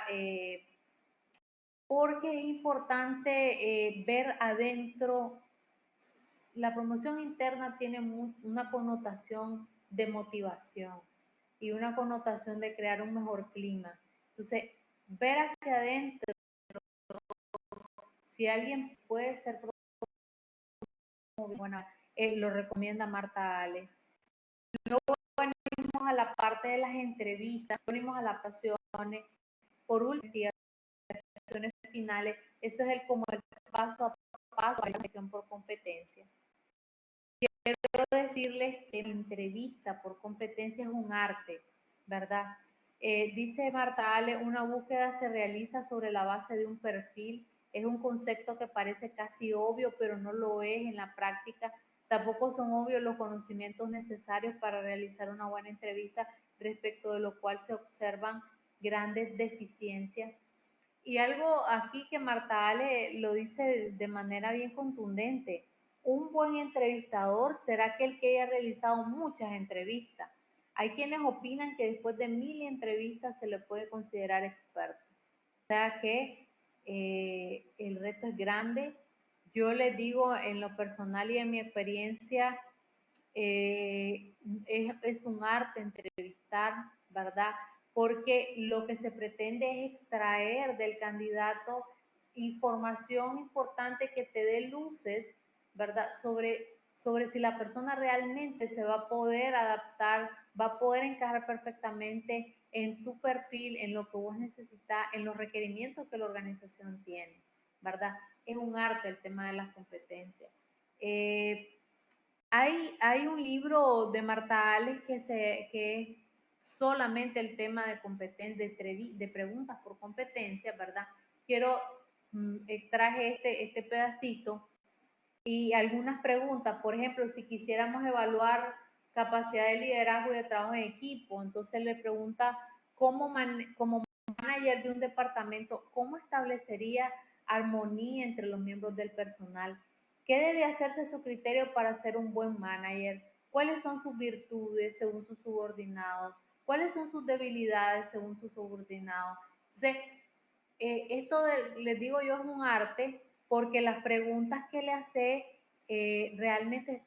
Porque es importante ver adentro, la promoción interna tiene una connotación de motivación y una connotación de crear un mejor clima. Entonces, ver hacia adentro, si alguien puede ser promovido, bueno, lo recomienda Marta Ale. Luego venimos a la parte de las entrevistas, venimos a las pasiones, por último, finales, eso es como el paso a paso a la selección por competencia. Quiero decirles que la entrevista por competencia es un arte, ¿verdad? Dice Marta Ale, una búsqueda se realiza sobre la base de un perfil. Es un concepto que parece casi obvio, pero no lo es en la práctica. Tampoco son obvios los conocimientos necesarios para realizar una buena entrevista, respecto de lo cual se observan grandes deficiencias. Y algo aquí que Marta Ale lo dice de manera bien contundente: un buen entrevistador será aquel que haya realizado muchas entrevistas. Hay quienes opinan que después de 1000 entrevistas se le puede considerar experto. O sea que el reto es grande. Yo les digo, en lo personal y en mi experiencia, es un arte entrevistar, ¿verdad? Porque lo que se pretende es extraer del candidato información importante que te dé luces, ¿verdad? Sobre si la persona realmente se va a poder adaptar, va a poder encajar perfectamente en tu perfil, en lo que vos necesitas, en los requerimientos que la organización tiene, ¿verdad? Es un arte el tema de las competencias. Hay un libro de Marta Ales que es solamente el tema de competencia, de preguntas por competencia, ¿verdad? Traje este pedacito y algunas preguntas. Por ejemplo, si quisiéramos evaluar capacidad de liderazgo y de trabajo en equipo, entonces le pregunta como manager de un departamento, ¿cómo establecería armonía entre los miembros del personal? ¿Qué debe hacerse a su criterio para ser un buen manager? ¿Cuáles son sus virtudes según sus subordinados? ¿Cuáles son sus debilidades según sus subordinados? Entonces, les digo yo, es un arte, porque las preguntas que le hace, realmente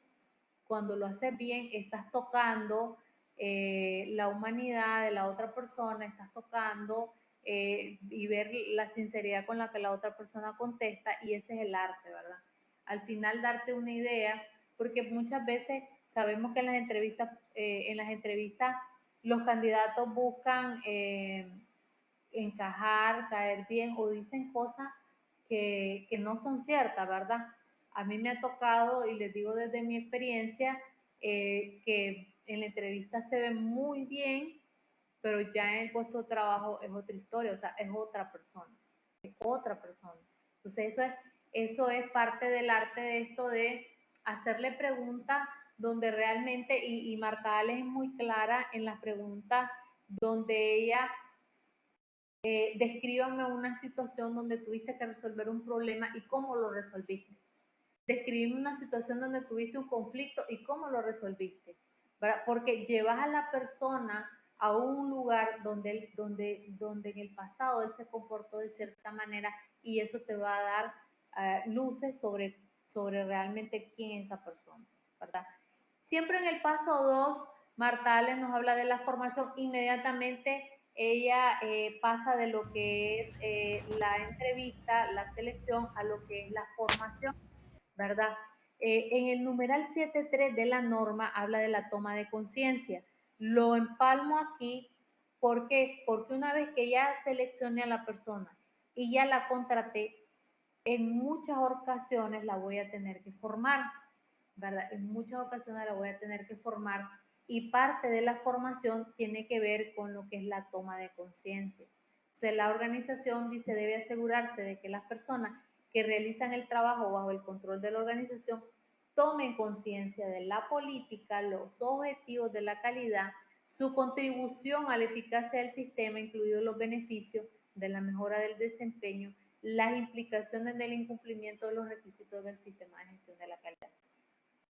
cuando lo haces bien, estás tocando la humanidad de la otra persona, estás tocando y ver la sinceridad con la que la otra persona contesta, y ese es el arte, ¿verdad? Al final darte una idea, porque muchas veces sabemos que en las entrevistas los candidatos buscan encajar, caer bien, o dicen cosas que no son ciertas, ¿verdad? A mí me ha tocado, y les digo desde mi experiencia, que en la entrevista se ve muy bien, pero ya en el puesto de trabajo es otra historia, o sea, es otra persona, es otra persona. Entonces eso es parte del arte de esto de hacerle preguntas donde realmente, y Marta Ale es muy clara en las preguntas donde ella descríbame una situación donde tuviste que resolver un problema y cómo lo resolviste. Describirme una situación donde tuviste un conflicto y cómo lo resolviste, ¿verdad? Porque llevas a la persona a un lugar donde en el pasado él se comportó de cierta manera y eso te va a dar luces sobre realmente quién es esa persona, ¿verdad? Siempre en el paso 2, Marta Allen nos habla de la formación, inmediatamente ella pasa de lo que es la entrevista, la selección, a lo que es la formación, ¿verdad? En el numeral 7.3 de la norma habla de la toma de conciencia. Lo empalmo aquí, ¿por qué? Porque una vez que ya seleccioné a la persona y ya la contraté, en muchas ocasiones la voy a tener que formar, ¿verdad? En muchas ocasiones la voy a tener que formar y parte de la formación tiene que ver con lo que es la toma de conciencia. O sea, la organización dice debe asegurarse de que las personas que realizan el trabajo bajo el control de la organización tomen conciencia de la política, los objetivos de la calidad, su contribución a la eficacia del sistema, incluidos los beneficios de la mejora del desempeño, las implicaciones del incumplimiento de los requisitos del sistema de gestión de la calidad.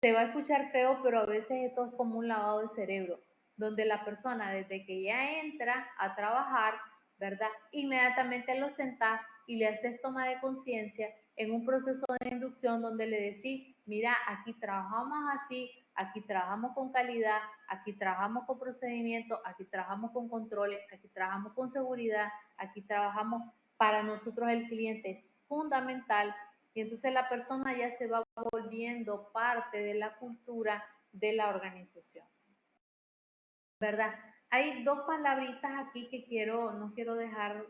Se va a escuchar feo, pero a veces esto es como un lavado de cerebro, donde la persona desde que ya entra a trabajar, ¿verdad? Inmediatamente lo sentás y le haces toma de conciencia en un proceso de inducción donde le decís, mira, aquí trabajamos así, aquí trabajamos con calidad, aquí trabajamos con procedimientos, aquí trabajamos con controles, aquí trabajamos con seguridad, aquí trabajamos para nosotros el cliente es fundamental y entonces la persona ya se va volviendo parte de la cultura de la organización, ¿verdad? Hay dos palabritas aquí que no quiero dejar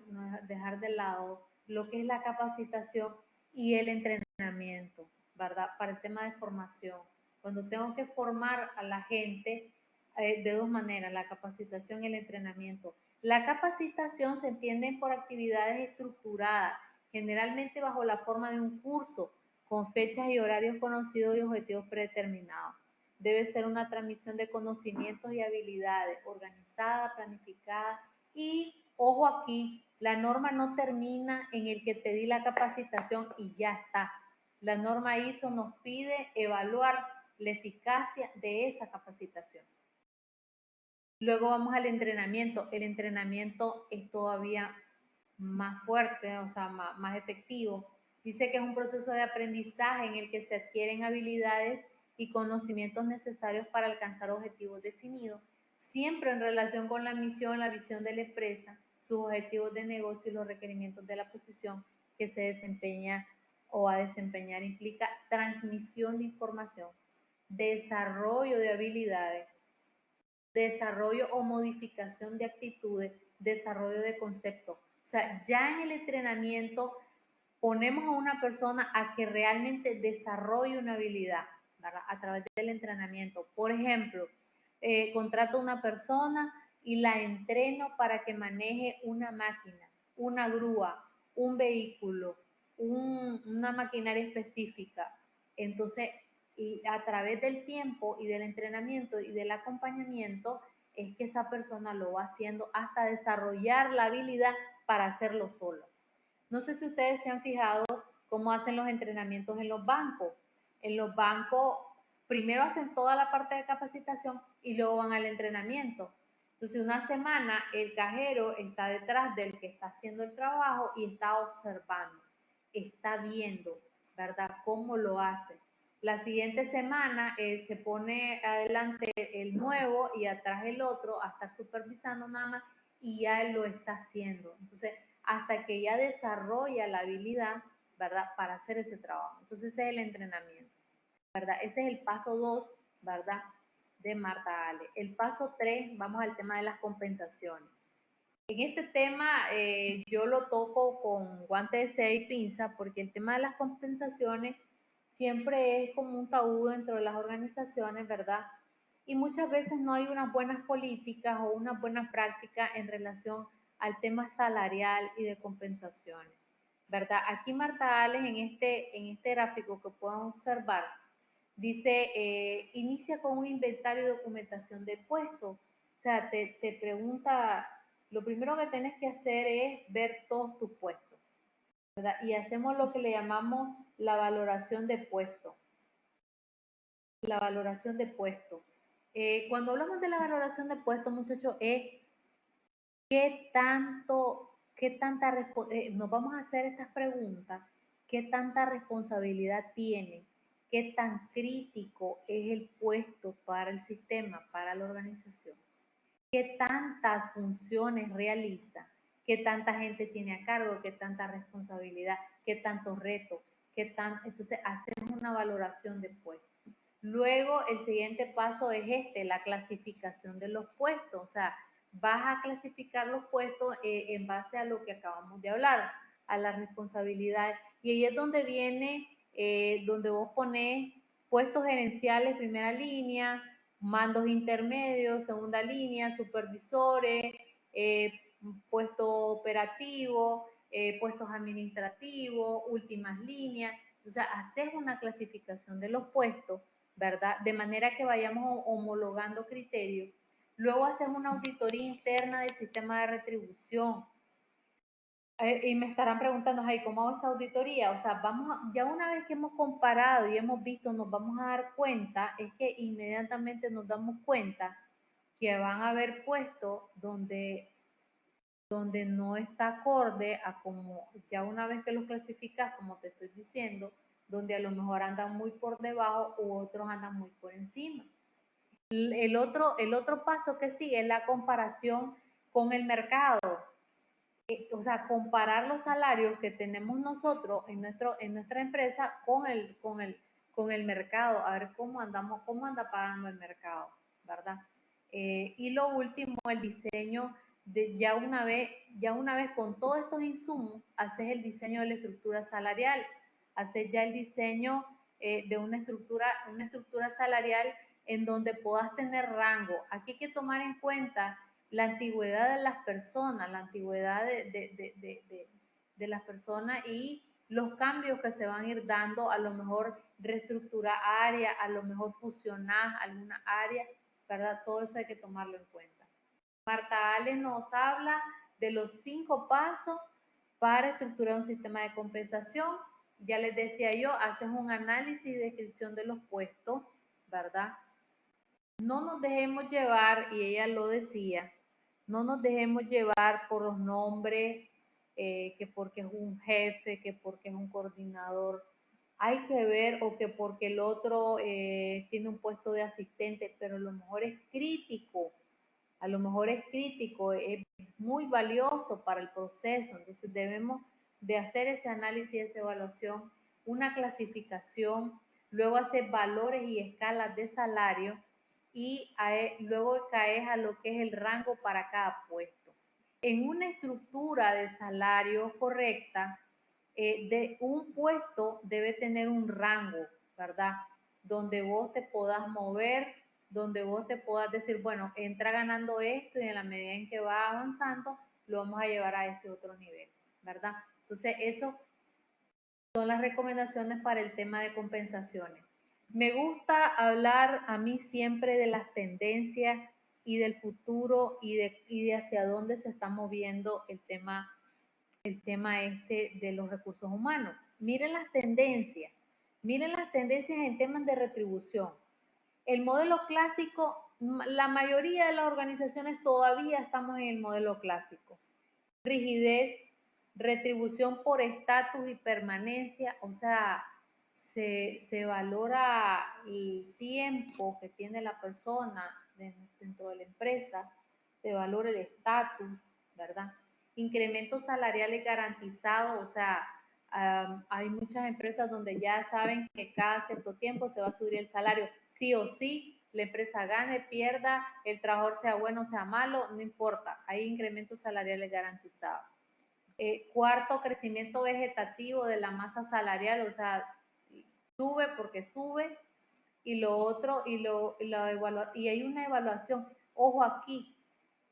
de lado, lo que es la capacitación y el entrenamiento, ¿verdad? Para el tema de formación. Cuando tengo que formar a la gente de dos maneras, la capacitación y el entrenamiento. La capacitación se entiende por actividades estructuradas, generalmente bajo la forma de un curso, con fechas y horarios conocidos y objetivos predeterminados. Debe ser una transmisión de conocimientos y habilidades organizada, planificada y, ojo aquí, la norma no termina en el que te di la capacitación y ya está. La norma ISO nos pide evaluar la eficacia de esa capacitación. Luego vamos al entrenamiento. El entrenamiento es todavía más fuerte, o sea, más efectivo. Dice que es un proceso de aprendizaje en el que se adquieren habilidades y conocimientos necesarios para alcanzar objetivos definidos, siempre en relación con la misión, la visión de la empresa, sus objetivos de negocio y los requerimientos de la posición que se desempeña o a desempeñar. Implica transmisión de información, desarrollo de habilidades, desarrollo o modificación de actitudes, desarrollo de conceptos. O sea, ya en el entrenamiento ponemos a una persona a que realmente desarrolle una habilidad, ¿verdad? A través del entrenamiento. Por ejemplo, contrato a una persona y la entreno para que maneje una máquina, una grúa, un vehículo, una maquinaria específica. Entonces, y a través del tiempo y del entrenamiento y del acompañamiento es que esa persona lo va haciendo hasta desarrollar la habilidad para hacerlo solo. No sé si ustedes se han fijado cómo hacen los entrenamientos en los bancos. En los bancos primero hacen toda la parte de capacitación y luego van al entrenamiento. Entonces una semana el cajero está detrás del que está haciendo el trabajo y está observando, está viendo, ¿verdad? Cómo lo hace. La siguiente semana se pone adelante el nuevo y atrás el otro a estar supervisando nada más y ya él lo está haciendo. Entonces, hasta que ya desarrolla la habilidad, ¿verdad? Para hacer ese trabajo. Entonces, ese es el entrenamiento, ¿verdad? Ese es el paso 2, ¿verdad? De Marta Ale. El paso 3, vamos al tema de las compensaciones. En este tema yo lo toco con guante de seda y pinza porque el tema de las compensaciones siempre es como un tabú dentro de las organizaciones, ¿verdad? y muchas veces no hay unas buenas políticas o una buena práctica en relación al tema salarial y de compensaciones, ¿verdad? Aquí Marta Ales en este gráfico que pueden observar, dice, inicia con un inventario y documentación de puestos. O sea, te pregunta, lo primero que tienes que hacer es ver todos tus puestos, ¿verdad? Y hacemos lo que le llamamos la valoración de puesto. La valoración de puesto. Cuando hablamos de la valoración de puesto, muchachos, es qué tanto, nos vamos a hacer estas preguntas, qué tanta responsabilidad tiene, qué tan crítico es el puesto para el sistema, para la organización, qué tantas funciones realiza, qué tanta gente tiene a cargo, qué tanta responsabilidad, qué tantos retos, entonces hacemos una valoración de puesto. Luego, el siguiente paso es la clasificación de los puestos. O sea, vas a clasificar los puestos en base a lo que acabamos de hablar, a la responsabilidad. Y ahí es donde viene, donde vos ponés puestos gerenciales, primera línea, mandos intermedios, segunda línea, supervisores, puesto operativo, puestos administrativos, últimas líneas. Entonces, haces una clasificación de los puestos, ¿verdad? De manera que vayamos homologando criterios. Luego haces una auditoría interna del sistema de retribución. Y me estarán preguntando, hey, ¿cómo hago esa auditoría? O sea, ya una vez que hemos comparado y hemos visto, nos vamos a dar cuenta, es que inmediatamente nos damos cuenta que van a haber puestos donde no está acorde a como, ya una vez que los clasificas, como te estoy diciendo, donde a lo mejor andan muy por debajo u otros andan muy por encima. El otro paso que sigue es la comparación con el mercado. O sea, comparar los salarios que tenemos nosotros en nuestra empresa con el mercado, a ver cómo anda pagando el mercado, ¿verdad? Y lo último, el diseño, ya una vez con todos estos insumos, haces el diseño de la estructura salarial, haces ya el diseño de una estructura salarial en donde puedas tener rango. Aquí hay que tomar en cuenta la antigüedad de las personas, la antigüedad de las personas y los cambios que se van a ir dando, a lo mejor reestructurar área, a lo mejor fusionar alguna área, ¿verdad? Todo eso hay que tomarlo en cuenta. Marta Ale nos habla de los 5 pasos para estructurar un sistema de compensación. Ya les decía yo, haces un análisis y descripción de los puestos, ¿verdad? No nos dejemos llevar, y ella lo decía, no nos dejemos llevar por los nombres, que porque es un jefe, que porque es un coordinador. Hay que ver, o que porque el otro tiene un puesto de asistente, pero a lo mejor es crítico, a lo mejor es crítico, es muy valioso para el proceso. Entonces debemos de hacer ese análisis, esa evaluación, una clasificación, luego hacer valores y escalas de salario y luego caes a lo que es el rango para cada puesto. En una estructura de salario correcta, de un puesto debe tener un rango, ¿verdad? Donde vos te puedas mover, donde vos te puedas decir, bueno, entra ganando esto y en la medida en que va avanzando, lo vamos a llevar a este otro nivel, ¿verdad? Entonces, eso son las recomendaciones para el tema de compensaciones. Me gusta hablar a mí siempre de las tendencias y del futuro y de hacia dónde se está moviendo el tema de los recursos humanos. Miren las tendencias en temas de retribución. El modelo clásico, la mayoría de las organizaciones todavía estamos en el modelo clásico. Rigidez, retribución por estatus y permanencia, o sea, se valora el tiempo que tiene la persona dentro de la empresa, se valora el estatus, ¿verdad? Incrementos salariales garantizados, o sea, hay muchas empresas donde ya saben que cada cierto tiempo se va a subir el salario, sí o sí, la empresa gane, pierda, el trabajador sea bueno o sea malo, no importa, hay incrementos salariales garantizados. Cuarto, crecimiento vegetativo de la masa salarial, o sea, sube porque sube. y lo otro, y hay una evaluación, ojo aquí,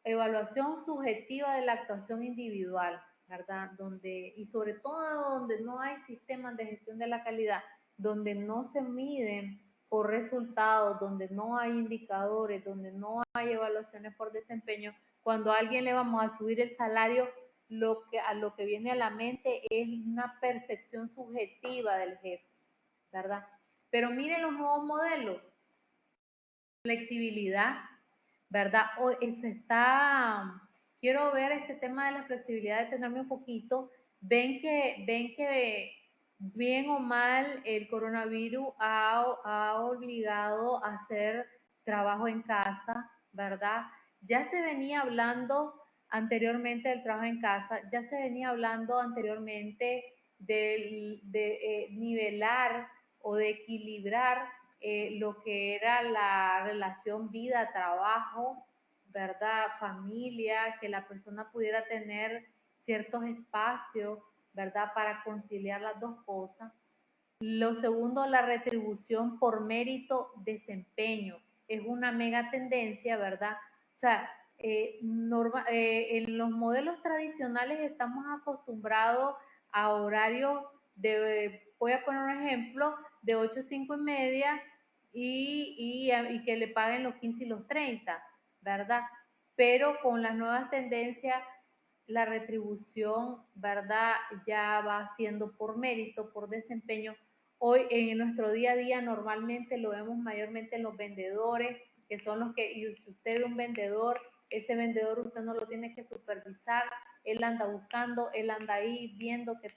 evaluación subjetiva de la actuación individual, ¿verdad? Donde, y sobre todo donde no hay sistemas de gestión de la calidad, donde no se miden por resultados, donde no hay indicadores, donde no hay evaluaciones por desempeño, cuando a alguien le vamos a subir el salario, a lo que viene a la mente es una percepción subjetiva del jefe, ¿verdad? Pero miren los nuevos modelos, flexibilidad, ¿verdad? Hoy se está, quiero ver este tema de la flexibilidad, detenerme un poquito. Ven que bien o mal el coronavirus ha obligado a hacer trabajo en casa, ¿verdad? Ya se venía hablando anteriormente del trabajo en casa, ya se venía hablando anteriormente de nivelar o de equilibrar lo que era la relación vida-trabajo, ¿verdad? Familia, que la persona pudiera tener ciertos espacios, ¿verdad? Para conciliar las dos cosas. Lo segundo, la retribución por mérito, desempeño. Es una mega tendencia, ¿verdad? O sea, en los modelos tradicionales estamos acostumbrados a horarios voy a poner un ejemplo, de 8 a 5 y media y que le paguen los 15 y los 30, ¿verdad? Pero con las nuevas tendencias, la retribución, ¿verdad? Ya va siendo por mérito, por desempeño. Hoy en nuestro día a día normalmente lo vemos mayormente en los vendedores, que son los que, y si usted ve un vendedor, ese vendedor usted no lo tiene que supervisar, él anda buscando, él anda ahí viendo que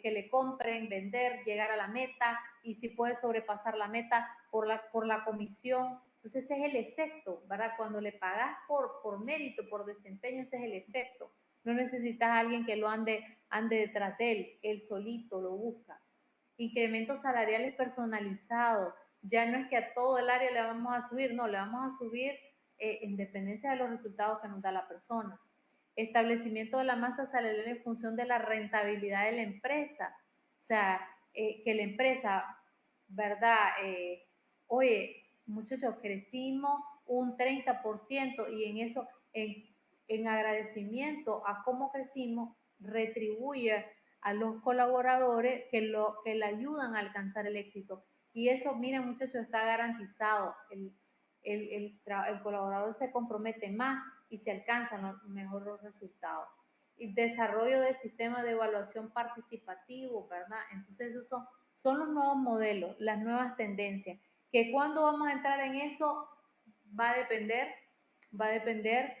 le compren, vender, llegar a la meta y si puede sobrepasar la meta por la comisión. Entonces ese es el efecto, ¿verdad? Cuando le pagas por mérito, por desempeño, ese es el efecto. No necesitas a alguien que lo ande detrás de él solito lo busca. Incrementos salariales personalizados, ya no es que a todo el área le vamos a subir, no, le vamos a subir en dependencia de los resultados que nos da la persona. Establecimiento de la masa salarial en función de la rentabilidad de la empresa, o sea, que la empresa, ¿verdad? Oye, muchachos, crecimos un 30% y en eso, en agradecimiento a cómo crecimos, retribuye a los colaboradores que le ayudan a alcanzar el éxito. Y eso, miren muchachos, está garantizado. El colaborador se compromete más y se alcanzan mejor los resultados. El desarrollo del sistema de evaluación participativo, ¿verdad? Entonces esos son los nuevos modelos, las nuevas tendencias. Que cuando vamos a entrar en eso va a depender, va a depender.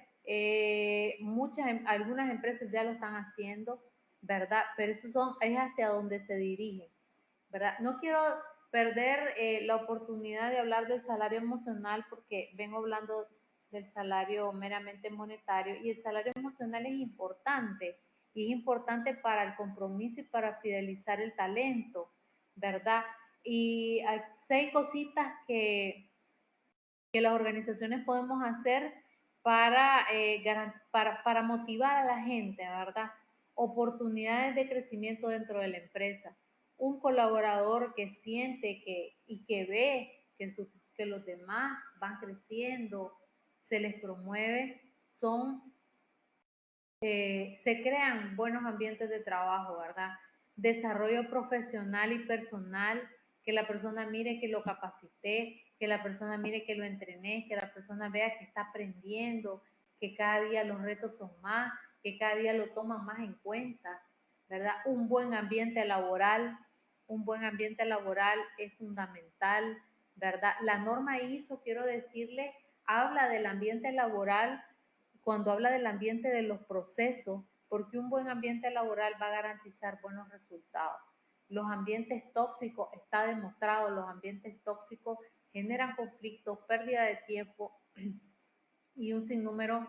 Algunas empresas ya lo están haciendo, ¿verdad? Pero es hacia donde se dirigen, ¿verdad? No quiero perder la oportunidad de hablar del salario emocional porque vengo hablando del salario meramente monetario y el salario emocional y es importante para el compromiso y para fidelizar el talento, ¿verdad? Y hay 6 cositas que las organizaciones podemos hacer para motivar a la gente, ¿verdad? Oportunidades de crecimiento dentro de la empresa. Un colaborador que siente y que ve que los demás van creciendo, se les promueve, se crean buenos ambientes de trabajo, ¿verdad? Desarrollo profesional y personal, que la persona mire que lo capacité, que la persona mire que lo entrené, que la persona vea que está aprendiendo, que cada día los retos son más, que cada día lo toman más en cuenta, ¿verdad? Un buen ambiente laboral es fundamental, ¿verdad? La norma ISO, quiero decirle, habla del ambiente laboral cuando habla del ambiente de los procesos, porque un buen ambiente laboral va a garantizar buenos resultados. Los ambientes tóxicos, está demostrado, los ambientes tóxicos generan conflictos, pérdida de tiempo y un sinnúmero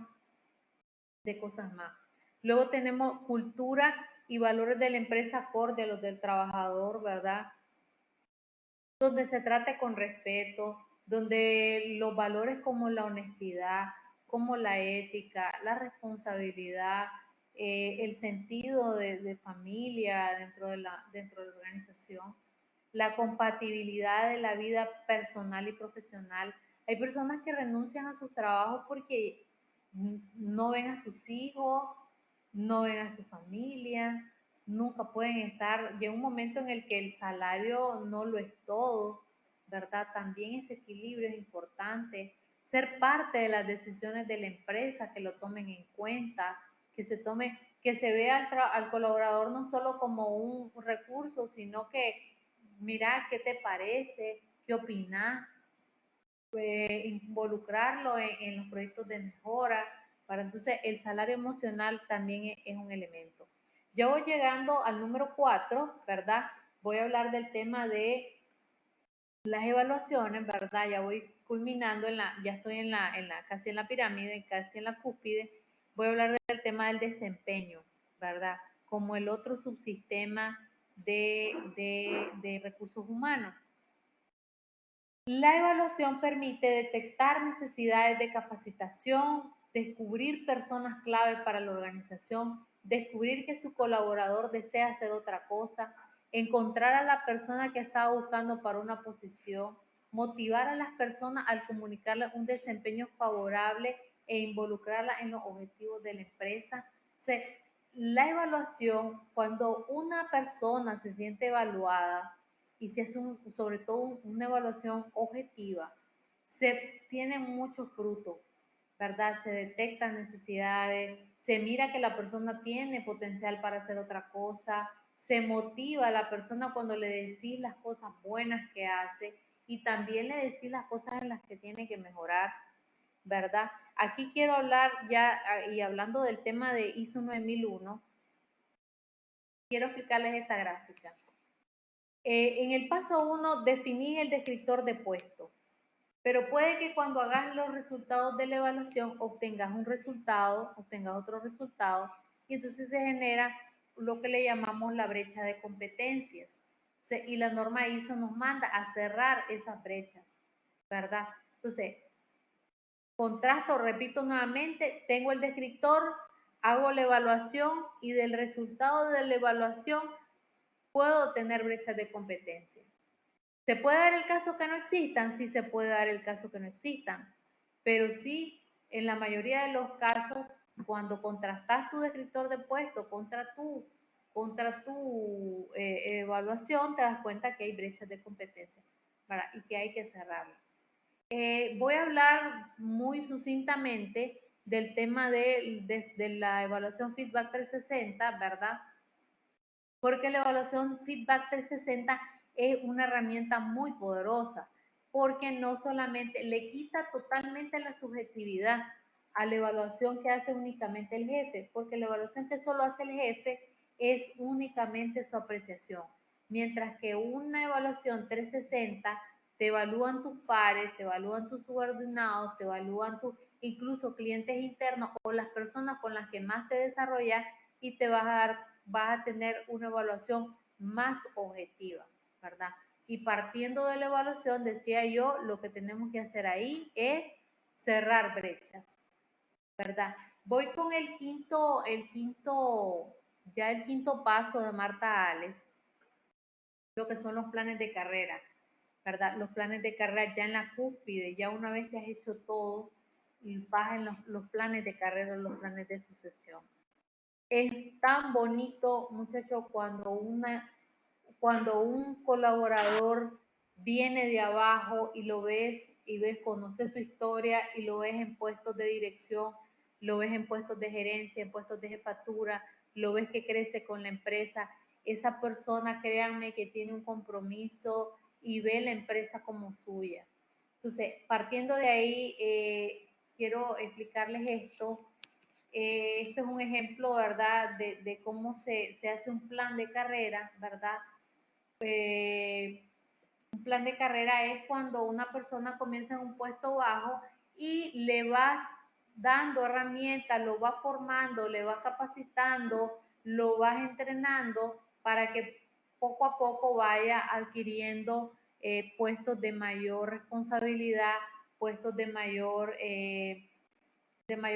de cosas más. Luego tenemos cultura y valores de la empresa acorde a los del trabajador, ¿verdad? Donde se trate con respeto, donde los valores como la honestidad, como la ética, la responsabilidad, el sentido de familia dentro de la organización la compatibilidad de la vida personal y profesional. Hay personas que renuncian a sus trabajos porque no ven a sus hijos, no ven a su familia, nunca pueden estar. Llega un momento en el que el salario no lo es todo, ¿verdad? También ese equilibrio es importante. Ser parte de las decisiones de la empresa, que lo tomen en cuenta, que se vea al colaborador no solo como un recurso, sino que mira qué te parece, qué opinas, involucrarlo en los proyectos de mejora. Para entonces el salario emocional también es un elemento. Ya voy llegando al número 4, ¿verdad? Voy a hablar del tema de las evaluaciones, ¿verdad? Ya voy culminando ya estoy casi en la pirámide, casi en la cúspide. Voy a hablar del tema del desempeño, ¿verdad? Como el otro subsistema de recursos humanos. La evaluación permite detectar necesidades de capacitación, descubrir personas clave para la organización, descubrir que su colaborador desea hacer otra cosa, encontrar a la persona que estaba buscando para una posición, motivar a las personas al comunicarles un desempeño favorable e involucrarla en los objetivos de la empresa. O sea, la evaluación, cuando una persona se siente evaluada, y se hace sobre todo una evaluación objetiva, se tiene mucho fruto, ¿verdad? Se detectan necesidades, se mira que la persona tiene potencial para hacer otra cosa, se motiva a la persona cuando le decís las cosas buenas que hace y también le decís las cosas en las que tiene que mejorar, ¿verdad? Aquí quiero hablar ya, y hablando del tema de ISO 9001, quiero explicarles esta gráfica. En el paso 1 definís el descriptor de puesto, pero puede que cuando hagas los resultados de la evaluación obtengas un resultado, obtengas otro resultado, y entonces se genera lo que le llamamos la brecha de competencias. O sea, y la norma ISO nos manda a cerrar esas brechas, ¿verdad? Entonces, contrasto, repito nuevamente, tengo el descriptor, hago la evaluación y del resultado de la evaluación puedo tener brechas de competencia. ¿Se puede dar el caso que no existan? Sí se puede dar el caso que no existan, pero sí, en la mayoría de los casos, cuando contrastas tu descriptor de puesto contra tu evaluación, te das cuenta que hay brechas de competencia, ¿verdad? Y que hay que cerrarla. Voy a hablar muy sucintamente del tema de la evaluación Feedback 360, ¿verdad? Porque la evaluación Feedback 360 es una herramienta muy poderosa, porque no solamente le quita totalmente la subjetividad a la evaluación que hace únicamente el jefe, porque la evaluación que solo hace el jefe es únicamente su apreciación, mientras que una evaluación 360 te evalúan tus pares, te evalúan tus subordinados, te evalúan tus incluso clientes internos o las personas con las que más te desarrollas y vas a tener una evaluación más objetiva, ¿verdad? Y partiendo de la evaluación, decía yo, lo que tenemos que hacer ahí es cerrar brechas, ¿verdad? Voy con ya el quinto paso de Marta Ales, lo que son los planes de carrera, ¿verdad? Los planes de carrera ya en la cúspide, ya una vez que has hecho todo, vas en los planes de carrera, los planes de sucesión. Es tan bonito, muchachos, cuando un colaborador viene de abajo y ves, conoces su historia y lo ves en puestos de dirección, lo ves en puestos de gerencia, en puestos de jefatura, lo ves que crece con la empresa. Esa persona, créanme, que tiene un compromiso y ve la empresa como suya. Entonces, partiendo de ahí, quiero explicarles esto. Este es un ejemplo, ¿verdad?, de cómo se hace un plan de carrera, ¿verdad? Un plan de carrera es cuando una persona comienza en un puesto bajo y le vas dando herramientas, lo vas formando, le vas capacitando, lo vas entrenando para que poco a poco vaya adquiriendo puestos de mayor responsabilidad, puestos de mayor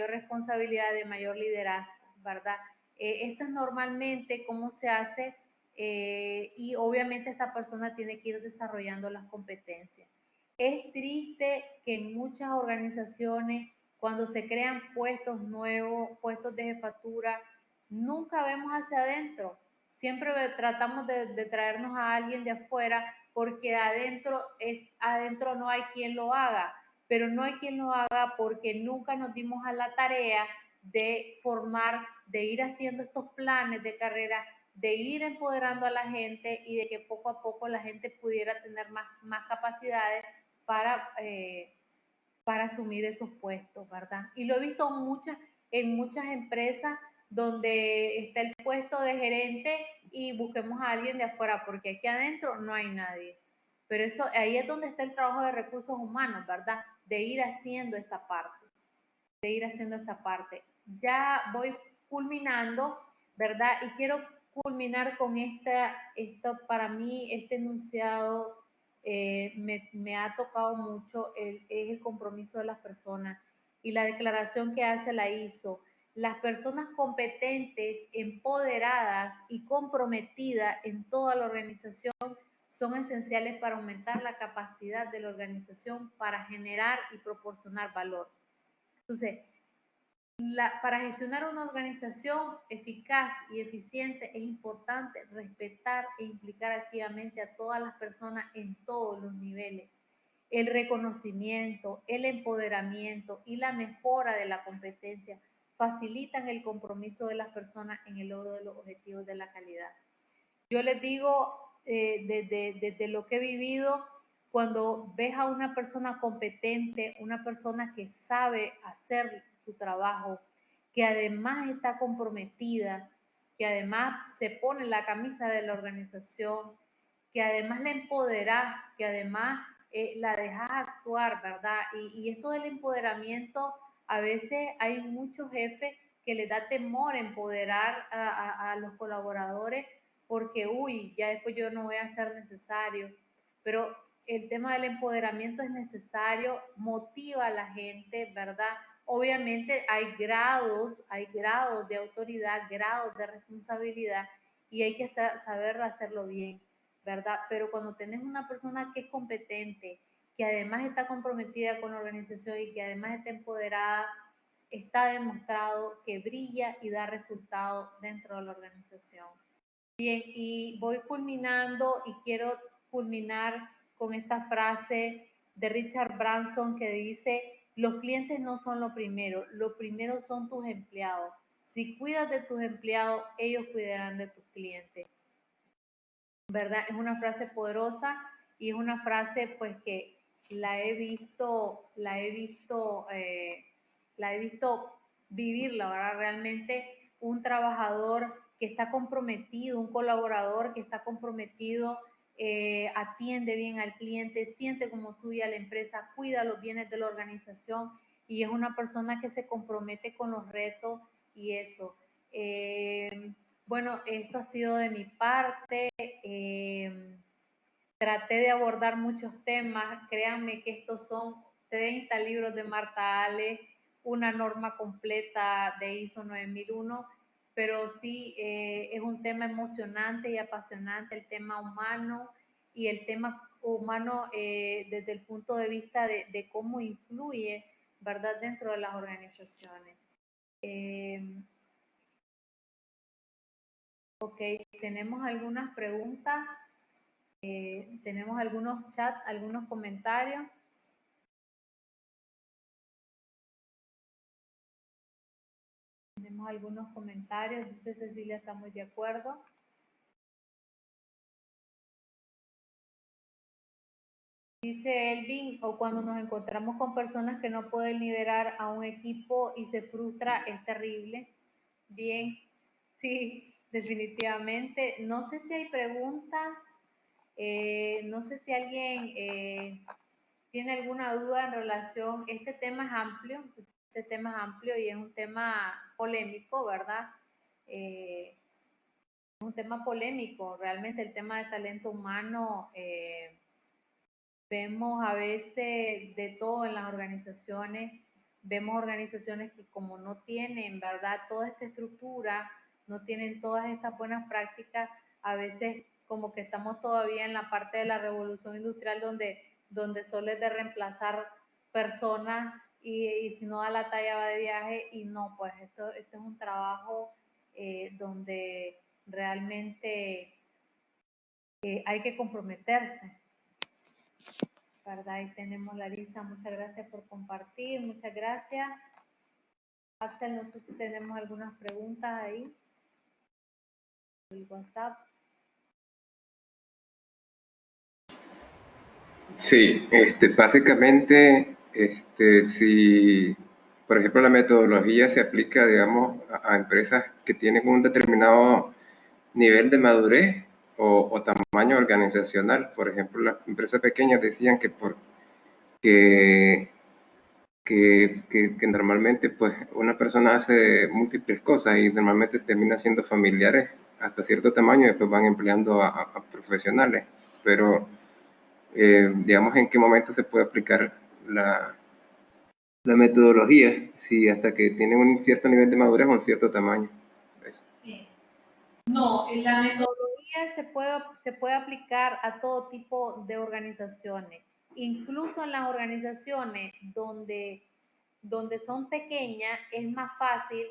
responsabilidad, de mayor liderazgo, ¿verdad? Esto es normalmente cómo se hace y obviamente esta persona tiene que ir desarrollando las competencias. Es triste que en muchas organizaciones, cuando se crean puestos nuevos, puestos de jefatura, nunca vemos hacia adentro. Siempre tratamos de traernos a alguien de afuera porque adentro no hay quien lo haga, pero no hay quien lo haga porque nunca nos dimos a la tarea de formar, de ir haciendo estos planes de carrera, de ir empoderando a la gente y de que poco a poco la gente pudiera tener más capacidades para asumir esos puestos, ¿verdad? Y lo he visto en muchas empresas donde está el puesto de gerente y busquemos a alguien de afuera, porque aquí adentro no hay nadie. Pero eso, ahí es donde está el trabajo de recursos humanos, ¿verdad? De ir haciendo esta parte, de ir haciendo esta parte. Ya voy culminando, ¿verdad? Y quiero culminar con esto para mí, este enunciado me ha tocado mucho, es el compromiso de las personas y la declaración que hace la ISO. Las personas competentes, empoderadas y comprometidas en toda la organización son esenciales para aumentar la capacidad de la organización para generar y proporcionar valor. Entonces, para gestionar una organización eficaz y eficiente es importante respetar e implicar activamente a todas las personas en todos los niveles. El reconocimiento, el empoderamiento y la mejora de la competencia facilitan el compromiso de las personas en el logro de los objetivos de la calidad. Yo les digo, desde lo que he vivido, cuando ves a una persona competente, una persona que sabe hacer su trabajo, que además está comprometida, que además se pone la camisa de la organización, que además la empodera, que además la dejas actuar, ¿verdad? Y esto del empoderamiento, a veces hay muchos jefes que les da temor empoderar a los colaboradores porque, uy, ya después yo no voy a ser necesario. Pero el tema del empoderamiento es necesario, motiva a la gente, ¿verdad? Obviamente hay grados de autoridad, grados de responsabilidad y hay que saber hacerlo bien, ¿verdad? Pero cuando tenés una persona que es competente, que además está comprometida con la organización y que además está empoderada, está demostrado que brilla y da resultados dentro de la organización. Bien, y voy culminando y quiero culminar con esta frase de Richard Branson que dice, los clientes no son lo primero son tus empleados. Si cuidas de tus empleados, ellos cuidarán de tus clientes. ¿Verdad? Es una frase poderosa y es una frase pues que la he visto vivirla, ¿verdad? Realmente un trabajador que está comprometido, un colaborador que está comprometido, atiende bien al cliente, siente como suya la empresa, cuida los bienes de la organización y es una persona que se compromete con los retos y eso. Bueno, esto ha sido de mi parte. Traté de abordar muchos temas. Créanme que estos son 30 libros de Marta Ale, una norma completa de ISO 9001, pero sí es un tema emocionante y apasionante, el tema humano y el tema humano desde el punto de vista de cómo influye, ¿verdad?, dentro de las organizaciones. Ok, tenemos algunas preguntas, tenemos algunos chats, algunos comentarios. Tenemos algunos comentarios, dice Cecilia, estamos de acuerdo. Dice Elvin, o cuando nos encontramos con personas que no pueden liderar a un equipo y se frustra, es terrible. Bien, sí, definitivamente. No sé si hay preguntas, no sé si alguien tiene alguna duda en relación, este tema es amplio y es un tema polémico, ¿verdad? Es un tema polémico, realmente el tema de talento humano, vemos a veces de todo en las organizaciones, vemos organizaciones que como no tienen, ¿verdad?, toda esta estructura, no tienen todas estas buenas prácticas, A veces como que estamos todavía en la parte de la revolución industrial donde solo es de reemplazar personas y si no da la talla va de viaje y no, pues esto es un trabajo donde realmente hay que comprometerse, ¿verdad? Ahí tenemos Larisa, muchas gracias por compartir, muchas gracias. Axel, no sé si tenemos algunas preguntas ahí. El WhatsApp. Sí, básicamente, si, por ejemplo, la metodología se aplica, digamos, a empresas que tienen un determinado nivel de madurez o tamaño organizacional. Por ejemplo, las empresas pequeñas decían que, que normalmente pues una persona hace múltiples cosas y normalmente se termina siendo familiares hasta cierto tamaño y después van empleando a profesionales. Pero digamos, en qué momento se puede aplicar la metodología, si hasta que tienen un cierto nivel de madurez o un cierto tamaño. Eso. Sí. No, la metodología se puede aplicar a todo tipo de organizaciones, incluso en las organizaciones donde son pequeñas es más fácil,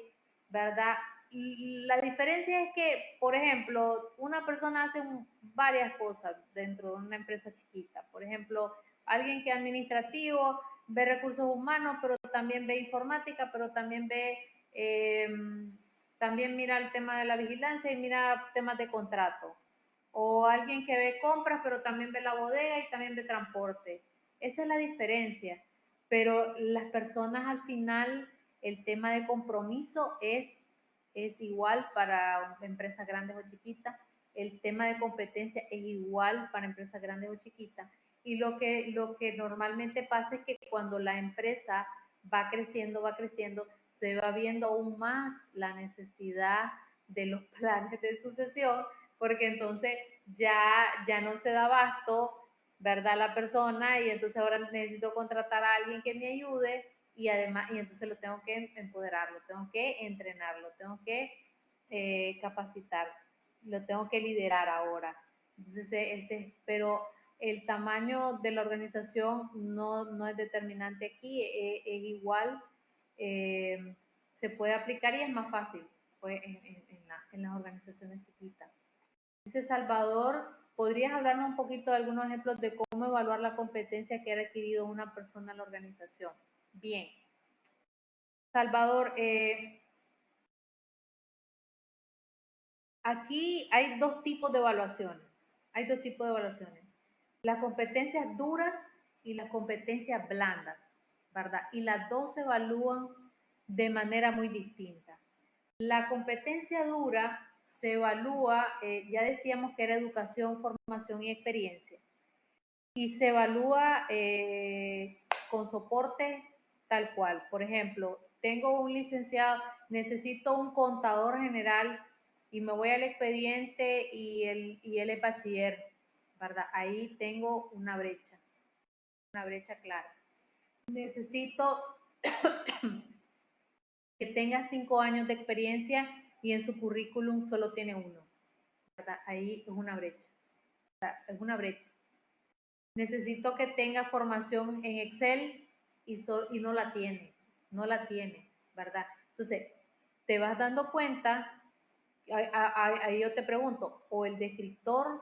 ¿verdad? Y la diferencia es que, por ejemplo, una persona hace varias cosas dentro de una empresa chiquita. Por ejemplo, alguien que es administrativo, ve recursos humanos, pero también ve informática, pero también ve... también mira el tema de la vigilancia y mira temas de contrato. O alguien que ve compras, pero también ve la bodega y también ve transporte. Esa es la diferencia. Pero las personas al final, el tema de compromiso es igual para empresas grandes o chiquitas. El tema de competencia es igual para empresas grandes o chiquitas. Y lo que normalmente pasa es que cuando la empresa va creciendo, se va viendo aún más la necesidad de los planes de sucesión, porque entonces ya no se da abasto, ¿verdad? La persona y entonces ahora necesito contratar a alguien que me ayude y además, y entonces lo tengo que empoderar, lo tengo que entrenar, lo tengo que capacitar, lo tengo que liderar ahora. Entonces, pero el tamaño de la organización no es determinante aquí, es igual, se puede aplicar y es más fácil pues, en las organizaciones chiquitas. Dice Salvador, ¿podrías hablarnos un poquito de algunos ejemplos de cómo evaluar la competencia que ha adquirido una persona en la organización? Bien. Salvador, aquí hay dos tipos de evaluaciones. Hay dos tipos de evaluaciones. Las competencias duras y las competencias blandas, ¿verdad? Y las dos se evalúan de manera muy distinta. La competencia dura se evalúa, ya decíamos que era educación, formación y experiencia, y se evalúa con soporte tal cual. Por ejemplo, tengo un licenciado, necesito un contador general y me voy al expediente y él es bachiller, ¿verdad? Ahí tengo una brecha clara. Necesito que tenga 5 años de experiencia y en su currículum solo tiene uno, ¿verdad? Ahí es una brecha, ¿verdad? Es una brecha. Necesito que tenga formación en Excel y no la tiene, ¿verdad? Entonces, te vas dando cuenta, ahí yo te pregunto, o el descriptor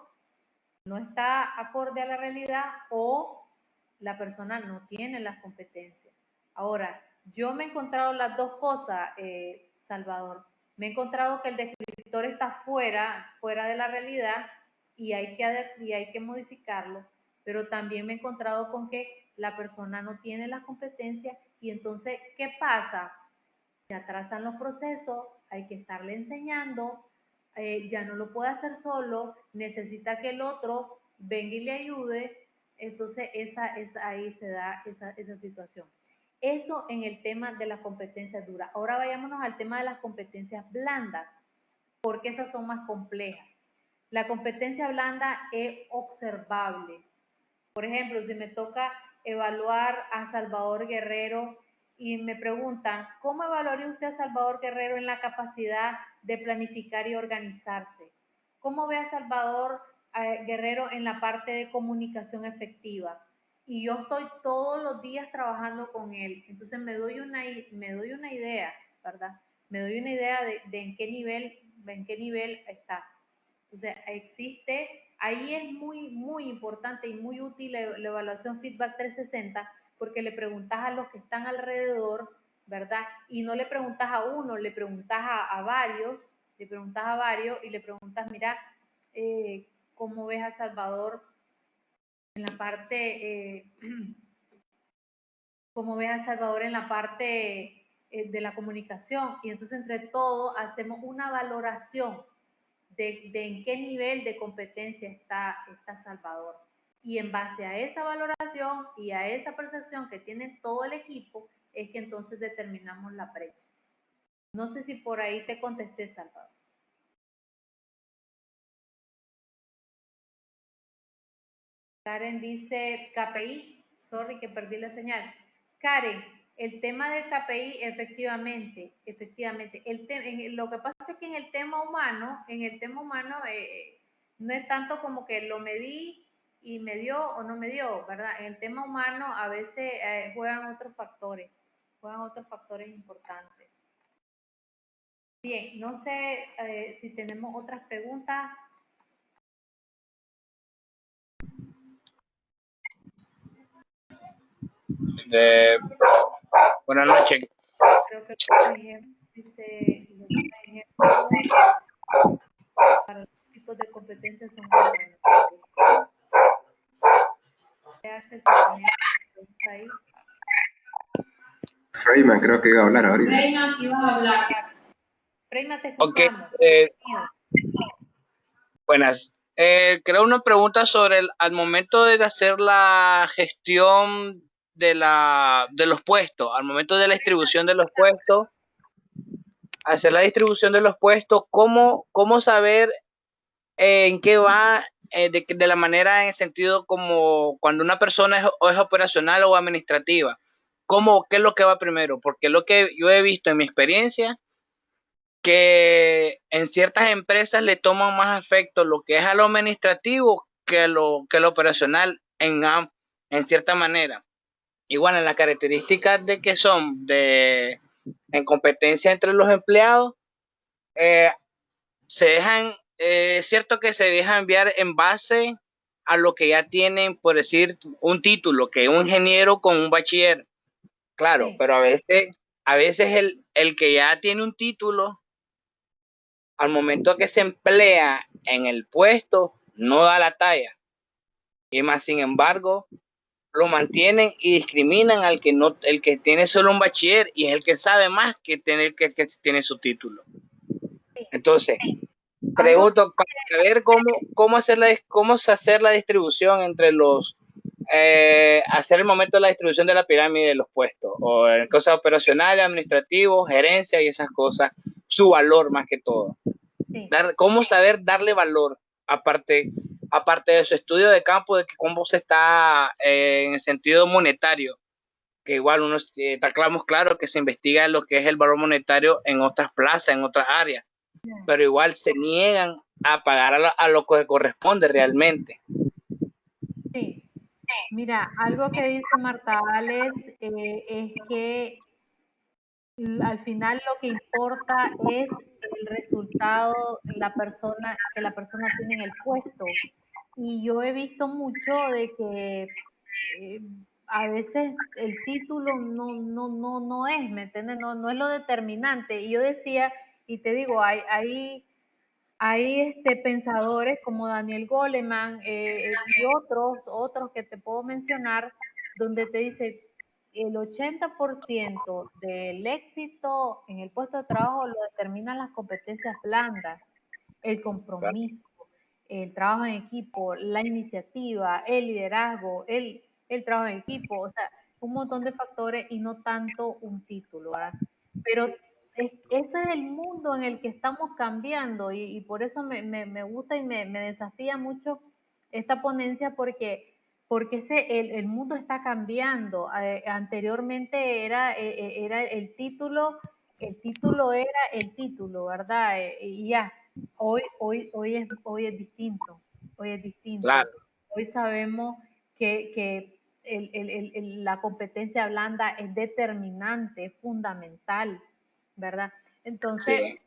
no está acorde a la realidad o la persona no tiene las competencias. Ahora, yo me he encontrado las dos cosas, Salvador. Me he encontrado que el descriptor está fuera de la realidad y hay que modificarlo, pero también me he encontrado con que la persona no tiene las competencias y entonces, ¿qué pasa? Se atrasan los procesos, hay que estarle enseñando, ya no lo puede hacer solo, necesita que el otro venga y le ayude, entonces ahí se da esa situación. Eso en el tema de las competencias duras. Ahora vayámonos al tema de las competencias blandas, porque esas son más complejas. La competencia blanda es observable. Por ejemplo, si me toca evaluar a Salvador Guerrero y me preguntan, ¿cómo evaluaría usted a Salvador Guerrero en la capacidad de planificar y organizarse? ¿Cómo ve a Salvador Guerrero en la parte de comunicación efectiva? Y yo estoy todos los días trabajando con él, entonces me doy una idea, ¿verdad? Me doy una idea de en qué nivel está. Entonces, ahí es muy importante y muy útil la evaluación Feedback 360 porque le preguntas a los que están alrededor, ¿verdad? Y no le preguntas a uno, le preguntas a varios, y le preguntas, mira, ¿cómo ves a Salvador en la parte, cómo ves a Salvador en la parte de la comunicación? Y entonces entre todos hacemos una valoración de en qué nivel de competencia está Salvador. Y en base a esa valoración y a esa percepción que tiene todo el equipo, es que entonces determinamos la brecha. No sé si por ahí te contesté, Salvador. Karen dice KPI, sorry que perdí la señal. Karen, el tema del KPI, efectivamente, lo que pasa es que en el tema humano, no es tanto como que lo medí y me dio o no me dio, ¿verdad? En el tema humano a veces juegan otros factores importantes. Bien, no sé si tenemos otras preguntas. Buenas noches. Creo que dice para los tipos de competencias son muy buenos. ¿Qué hace si tenés pregunta ahí? Freyman creo que iba a hablar ahorita. Freyman, ibas a hablar. Freyman, te escuchamos. Okay. Buenas. Creo una pregunta sobre al momento de hacer la gestión de los puestos, al momento de la distribución de los puestos, hacer la distribución de los puestos, ¿cómo saber en qué va de la manera en el sentido como cuando una persona es operacional o administrativa? ¿Qué es lo que va primero? Porque lo que yo he visto en mi experiencia que en ciertas empresas le toman más efecto lo que es a lo administrativo que lo operacional en cierta manera. Igual en las características de que son en competencia entre los empleados, es cierto que se deja enviar en base a lo que ya tienen, por decir, un título, que es un ingeniero con un bachiller. Claro, sí. Pero a veces el que ya tiene un título, al momento que se emplea en el puesto, no da la talla. Y más sin embargo, lo mantienen y discriminan al que no, el que tiene solo un bachiller y es el que sabe más que tener que tiene su título. Entonces, pregunto para saber cómo hacer la distribución entre hacer el momento de la distribución de la pirámide de los puestos, o en cosas operacionales, administrativos, gerencia y esas cosas, su valor más que todo. Sí. Cómo saber darle valor, aparte de su estudio de campo, de que cómo se está en el sentido monetario, que igual está claro que se investiga lo que es el valor monetario en otras plazas, en otras áreas, pero igual se niegan a pagar a lo que corresponde realmente. Sí, mira, algo que dice Marta Vales es que al final lo que importa es el resultado que la persona tiene en el puesto. Y yo he visto mucho de que a veces el título no es, ¿me entiendes? No es lo determinante. Y yo decía, y te digo, hay pensadores como Daniel Goleman y otros que te puedo mencionar, donde te dice el 80% del éxito en el puesto de trabajo lo determinan las competencias blandas, el compromiso, el trabajo en equipo, la iniciativa, el liderazgo, el trabajo en equipo, o sea, un montón de factores y no tanto un título, ¿verdad? Pero ese es el mundo en el que estamos cambiando y por eso me gusta y me desafía mucho esta ponencia porque el mundo está cambiando. Anteriormente era el título era el título, ¿verdad? Y ya. Hoy es distinto, hoy es distinto. Claro, Hoy sabemos que la competencia blanda es determinante, es fundamental, ¿verdad? Entonces,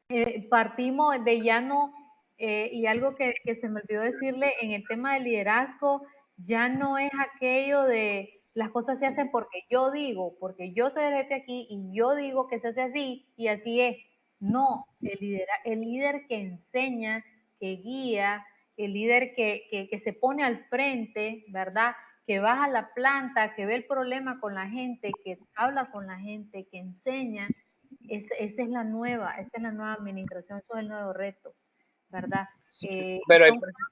sí. partimos de ya no, y algo que se me olvidó decirle en el tema del liderazgo, ya no es aquello de las cosas se hacen porque yo digo, porque yo soy el jefe aquí y yo digo que se hace así y así es. No, el líder que enseña, que guía, el líder que se pone al frente, ¿verdad? Que baja a la planta, que ve el problema con la gente, que habla con la gente, que enseña, esa es la nueva administración, eso es el nuevo reto, ¿verdad? Sí, Y pero,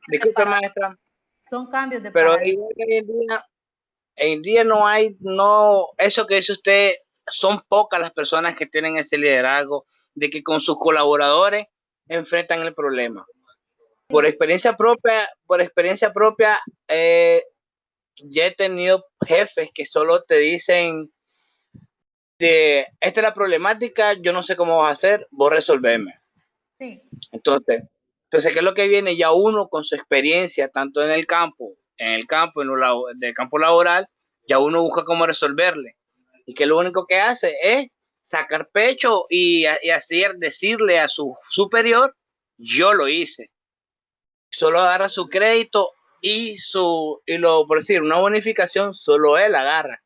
disculpe maestra, son cambios de pero paradigma. hoy en día no hay, no, eso que dice usted, son pocas las personas que tienen ese liderazgo de que con sus colaboradores enfrentan el problema. Sí, Por experiencia propia, ya he tenido jefes que solo te dicen de esta es la problemática, yo no sé cómo vas a hacer, vos resolverme. sí, Entonces, ¿qué es lo que viene? Ya uno con su experiencia, tanto del campo laboral, ya uno busca cómo resolverle. Y que lo único que hace es sacar pecho y así decirle a su superior, yo lo hice. Solo agarra su crédito por decir, una bonificación, solo él agarra.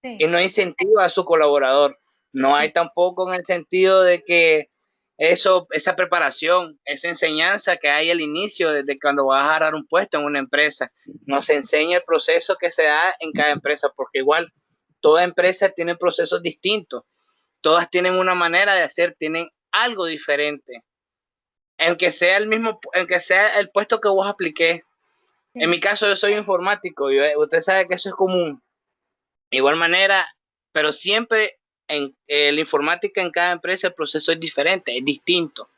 Y sí, no incentiva a su colaborador. No hay sí, tampoco en el sentido de que esa preparación, esa enseñanza que hay al inicio, desde cuando vas a agarrar un puesto en una empresa, nos enseña el proceso que se da en cada empresa, porque igual toda empresa tiene procesos distintos, todas tienen una manera de hacer, tienen algo diferente, aunque sea aunque sea el puesto que vos apliqué. En mi sí, caso, yo soy informático, usted sabe que eso es común. De igual manera, pero siempre en la informática en cada empresa el proceso es diferente, es distinto.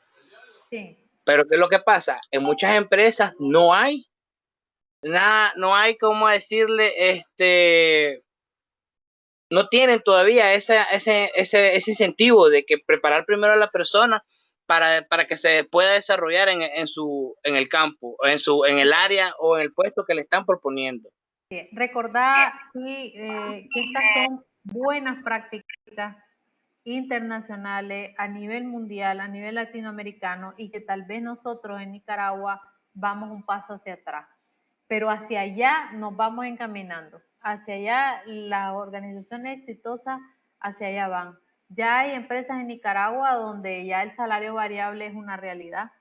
sí, Pero ¿qué es lo que pasa? En muchas empresas no hay nada, no hay como decirle, no tienen todavía ese incentivo de que preparar primero a la persona para que se pueda desarrollar en el campo, en el área o en el puesto que le están proponiendo. sí. Recordar, sí, que estas son buenas prácticas internacionales a nivel mundial, a nivel latinoamericano, y que tal vez nosotros en Nicaragua vamos un paso hacia atrás. Pero hacia allá nos vamos encaminando, hacia allá las organizaciones exitosas, hacia allá van. Ya hay empresas en Nicaragua donde ya el salario variable es una realidad.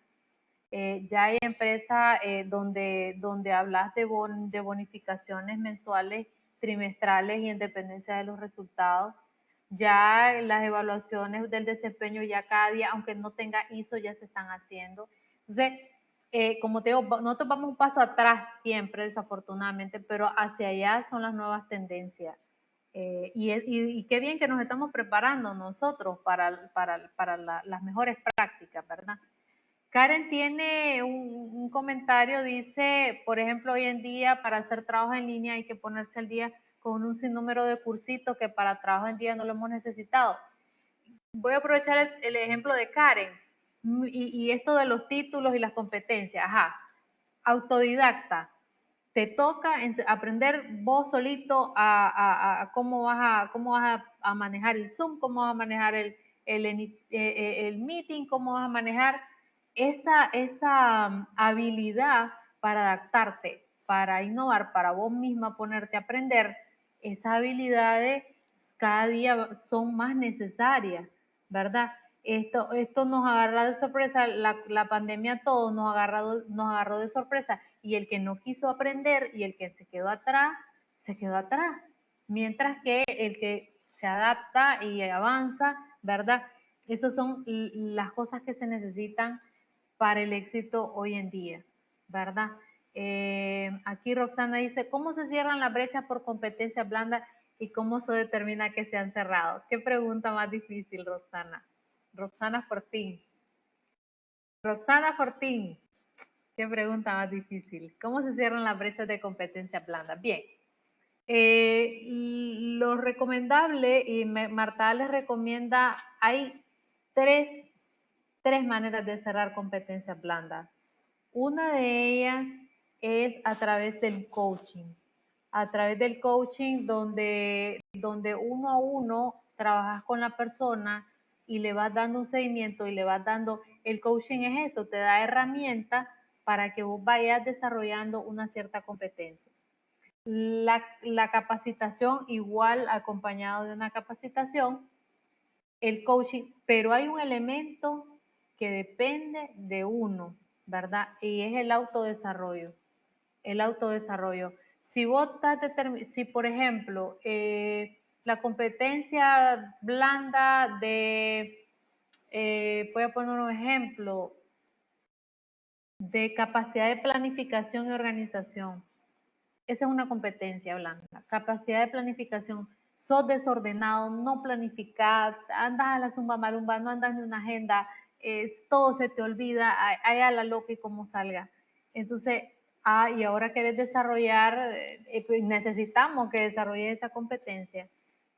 Ya hay empresas donde hablas de bonificaciones mensuales, trimestrales y en dependencia de los resultados. Ya las evaluaciones del desempeño ya cada día, aunque no tenga ISO, ya se están haciendo. Entonces, como te digo, nosotros vamos un paso atrás siempre, desafortunadamente, pero hacia allá son las nuevas tendencias. Y qué bien que nos estamos preparando nosotros para las mejores prácticas, ¿verdad? Karen tiene un comentario, dice, por ejemplo, hoy en día para hacer trabajo en línea hay que ponerse al día con un sinnúmero de cursitos que para trabajo en día no lo hemos necesitado. Voy a aprovechar el ejemplo de Karen y esto de los títulos y las competencias. Ajá, autodidacta. Te toca aprender vos solito a cómo vas a manejar el Zoom, cómo vas a manejar el meeting, cómo vas a manejar esa habilidad para adaptarte, para innovar, para vos misma ponerte a aprender. Esas habilidades cada día son más necesarias, ¿verdad? Esto nos agarra de sorpresa, la pandemia a todos nos agarró de sorpresa y el que no quiso aprender y el que se quedó atrás. Mientras que el que se adapta y avanza, ¿verdad? Esas son las cosas que se necesitan para el éxito hoy en día, ¿verdad? Aquí Roxana dice, ¿cómo se cierran las brechas por competencias blandas y cómo se determina que se han cerrado? ¿Qué pregunta más difícil, Roxana? Roxana Fortín. Roxana Fortín, ¿qué pregunta más difícil? ¿Cómo se cierran las brechas de competencia blanda? Bien, lo recomendable, y Marta les recomienda, hay tres 3 maneras de cerrar competencias blandas. Una de ellas es a través del coaching. A través del coaching donde uno a uno trabajas con la persona y le vas dando un seguimiento y le vas dando, el coaching es eso, te da herramientas para que vos vayas desarrollando una cierta competencia. La capacitación igual acompañado de una capacitación, el coaching, pero hay un elemento que depende de uno, ¿verdad? Y es el autodesarrollo. El autodesarrollo. Si vos estás si por ejemplo, la competencia blanda de, voy a poner un ejemplo, de capacidad de planificación y organización. Esa es una competencia blanda. Capacidad de planificación. Sos desordenado, no planificás, andas a la zumba marumba, no andas en una agenda, todo se te olvida, hay a la loca y como salga. Entonces, y ahora querés desarrollar, pues necesitamos que desarrolles esa competencia.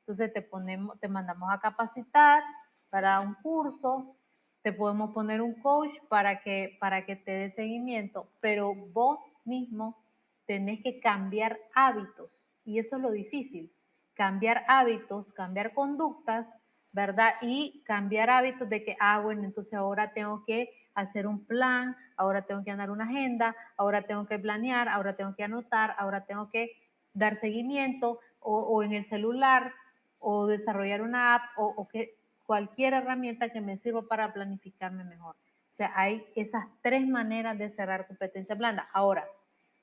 Entonces te mandamos a capacitar para un curso, te podemos poner un coach para que te dé seguimiento, pero vos mismo tenés que cambiar hábitos y eso es lo difícil, cambiar hábitos, cambiar conductas, ¿verdad? Y cambiar hábitos de que, bueno, entonces ahora tengo que hacer un plan, ahora tengo que andar una agenda, ahora tengo que planear, ahora tengo que anotar, ahora tengo que dar seguimiento o en el celular o desarrollar una app o que cualquier herramienta que me sirva para planificarme mejor. O sea, hay esas 3 maneras de cerrar competencia blanda. Ahora,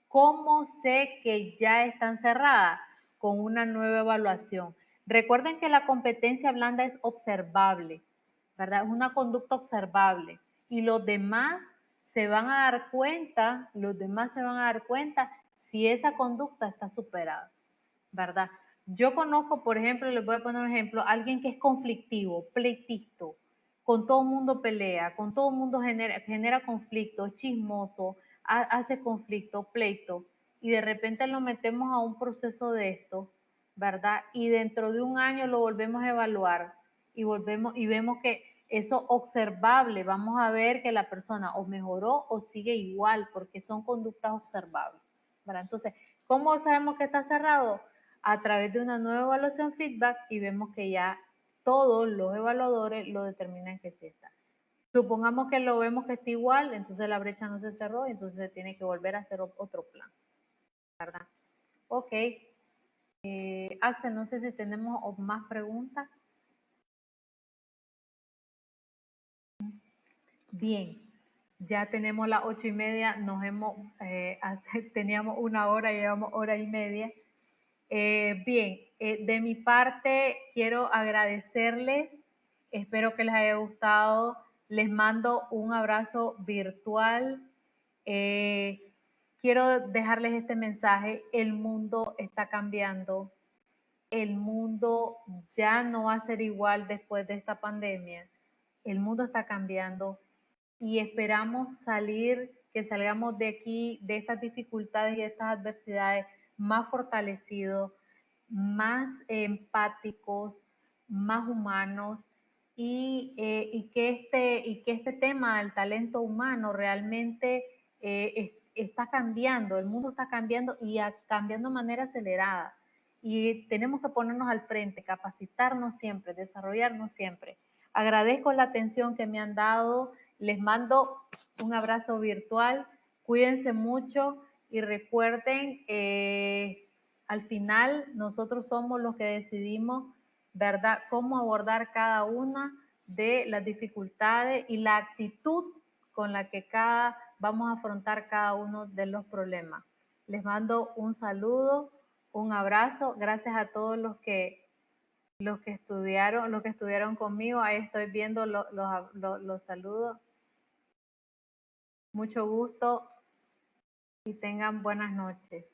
¿cómo sé que ya están cerradas? Con una nueva evaluación. Recuerden que la competencia blanda es observable, ¿verdad? Es una conducta observable y los demás se van a dar cuenta, si esa conducta está superada, ¿verdad? Yo conozco, por ejemplo, les voy a poner un ejemplo, alguien que es conflictivo, pleitisto, con todo el mundo pelea, con todo el mundo genera conflicto, chismoso, hace conflicto, pleito, y de repente lo metemos a un proceso de esto, ¿verdad? Y dentro de un año lo volvemos a evaluar y vemos que eso observable, vamos a ver que la persona o mejoró o sigue igual, porque son conductas observables, ¿verdad? Entonces, ¿cómo sabemos que está cerrado? A través de una nueva evaluación feedback y vemos que ya todos los evaluadores lo determinan que sí está. Supongamos que lo vemos que está igual, entonces la brecha no se cerró y entonces se tiene que volver a hacer otro plan, ¿verdad? Ok. Axel, no sé si tenemos más preguntas. Bien, ya tenemos las 8:30, teníamos 1 hora, llevamos 1:30. Bien, de mi parte quiero agradecerles, espero que les haya gustado, les mando un abrazo virtual. Quiero dejarles este mensaje, el mundo está cambiando, el mundo ya no va a ser igual después de esta pandemia, el mundo está cambiando y esperamos que salgamos de aquí, de estas dificultades y de estas adversidades más fortalecidos, más empáticos, más humanos y que este tema del talento humano realmente está cambiando, el mundo está cambiando y cambiando de manera acelerada. Y tenemos que ponernos al frente, capacitarnos siempre, desarrollarnos siempre. Agradezco la atención que me han dado, les mando un abrazo virtual, cuídense mucho y recuerden, al final nosotros somos los que decidimos, ¿verdad?, cómo abordar cada una de las dificultades y la actitud con la que vamos a afrontar cada uno de los problemas. Les mando un saludo, un abrazo, gracias a todos los que estuvieron conmigo, ahí estoy viendo los saludos. Mucho gusto y tengan buenas noches.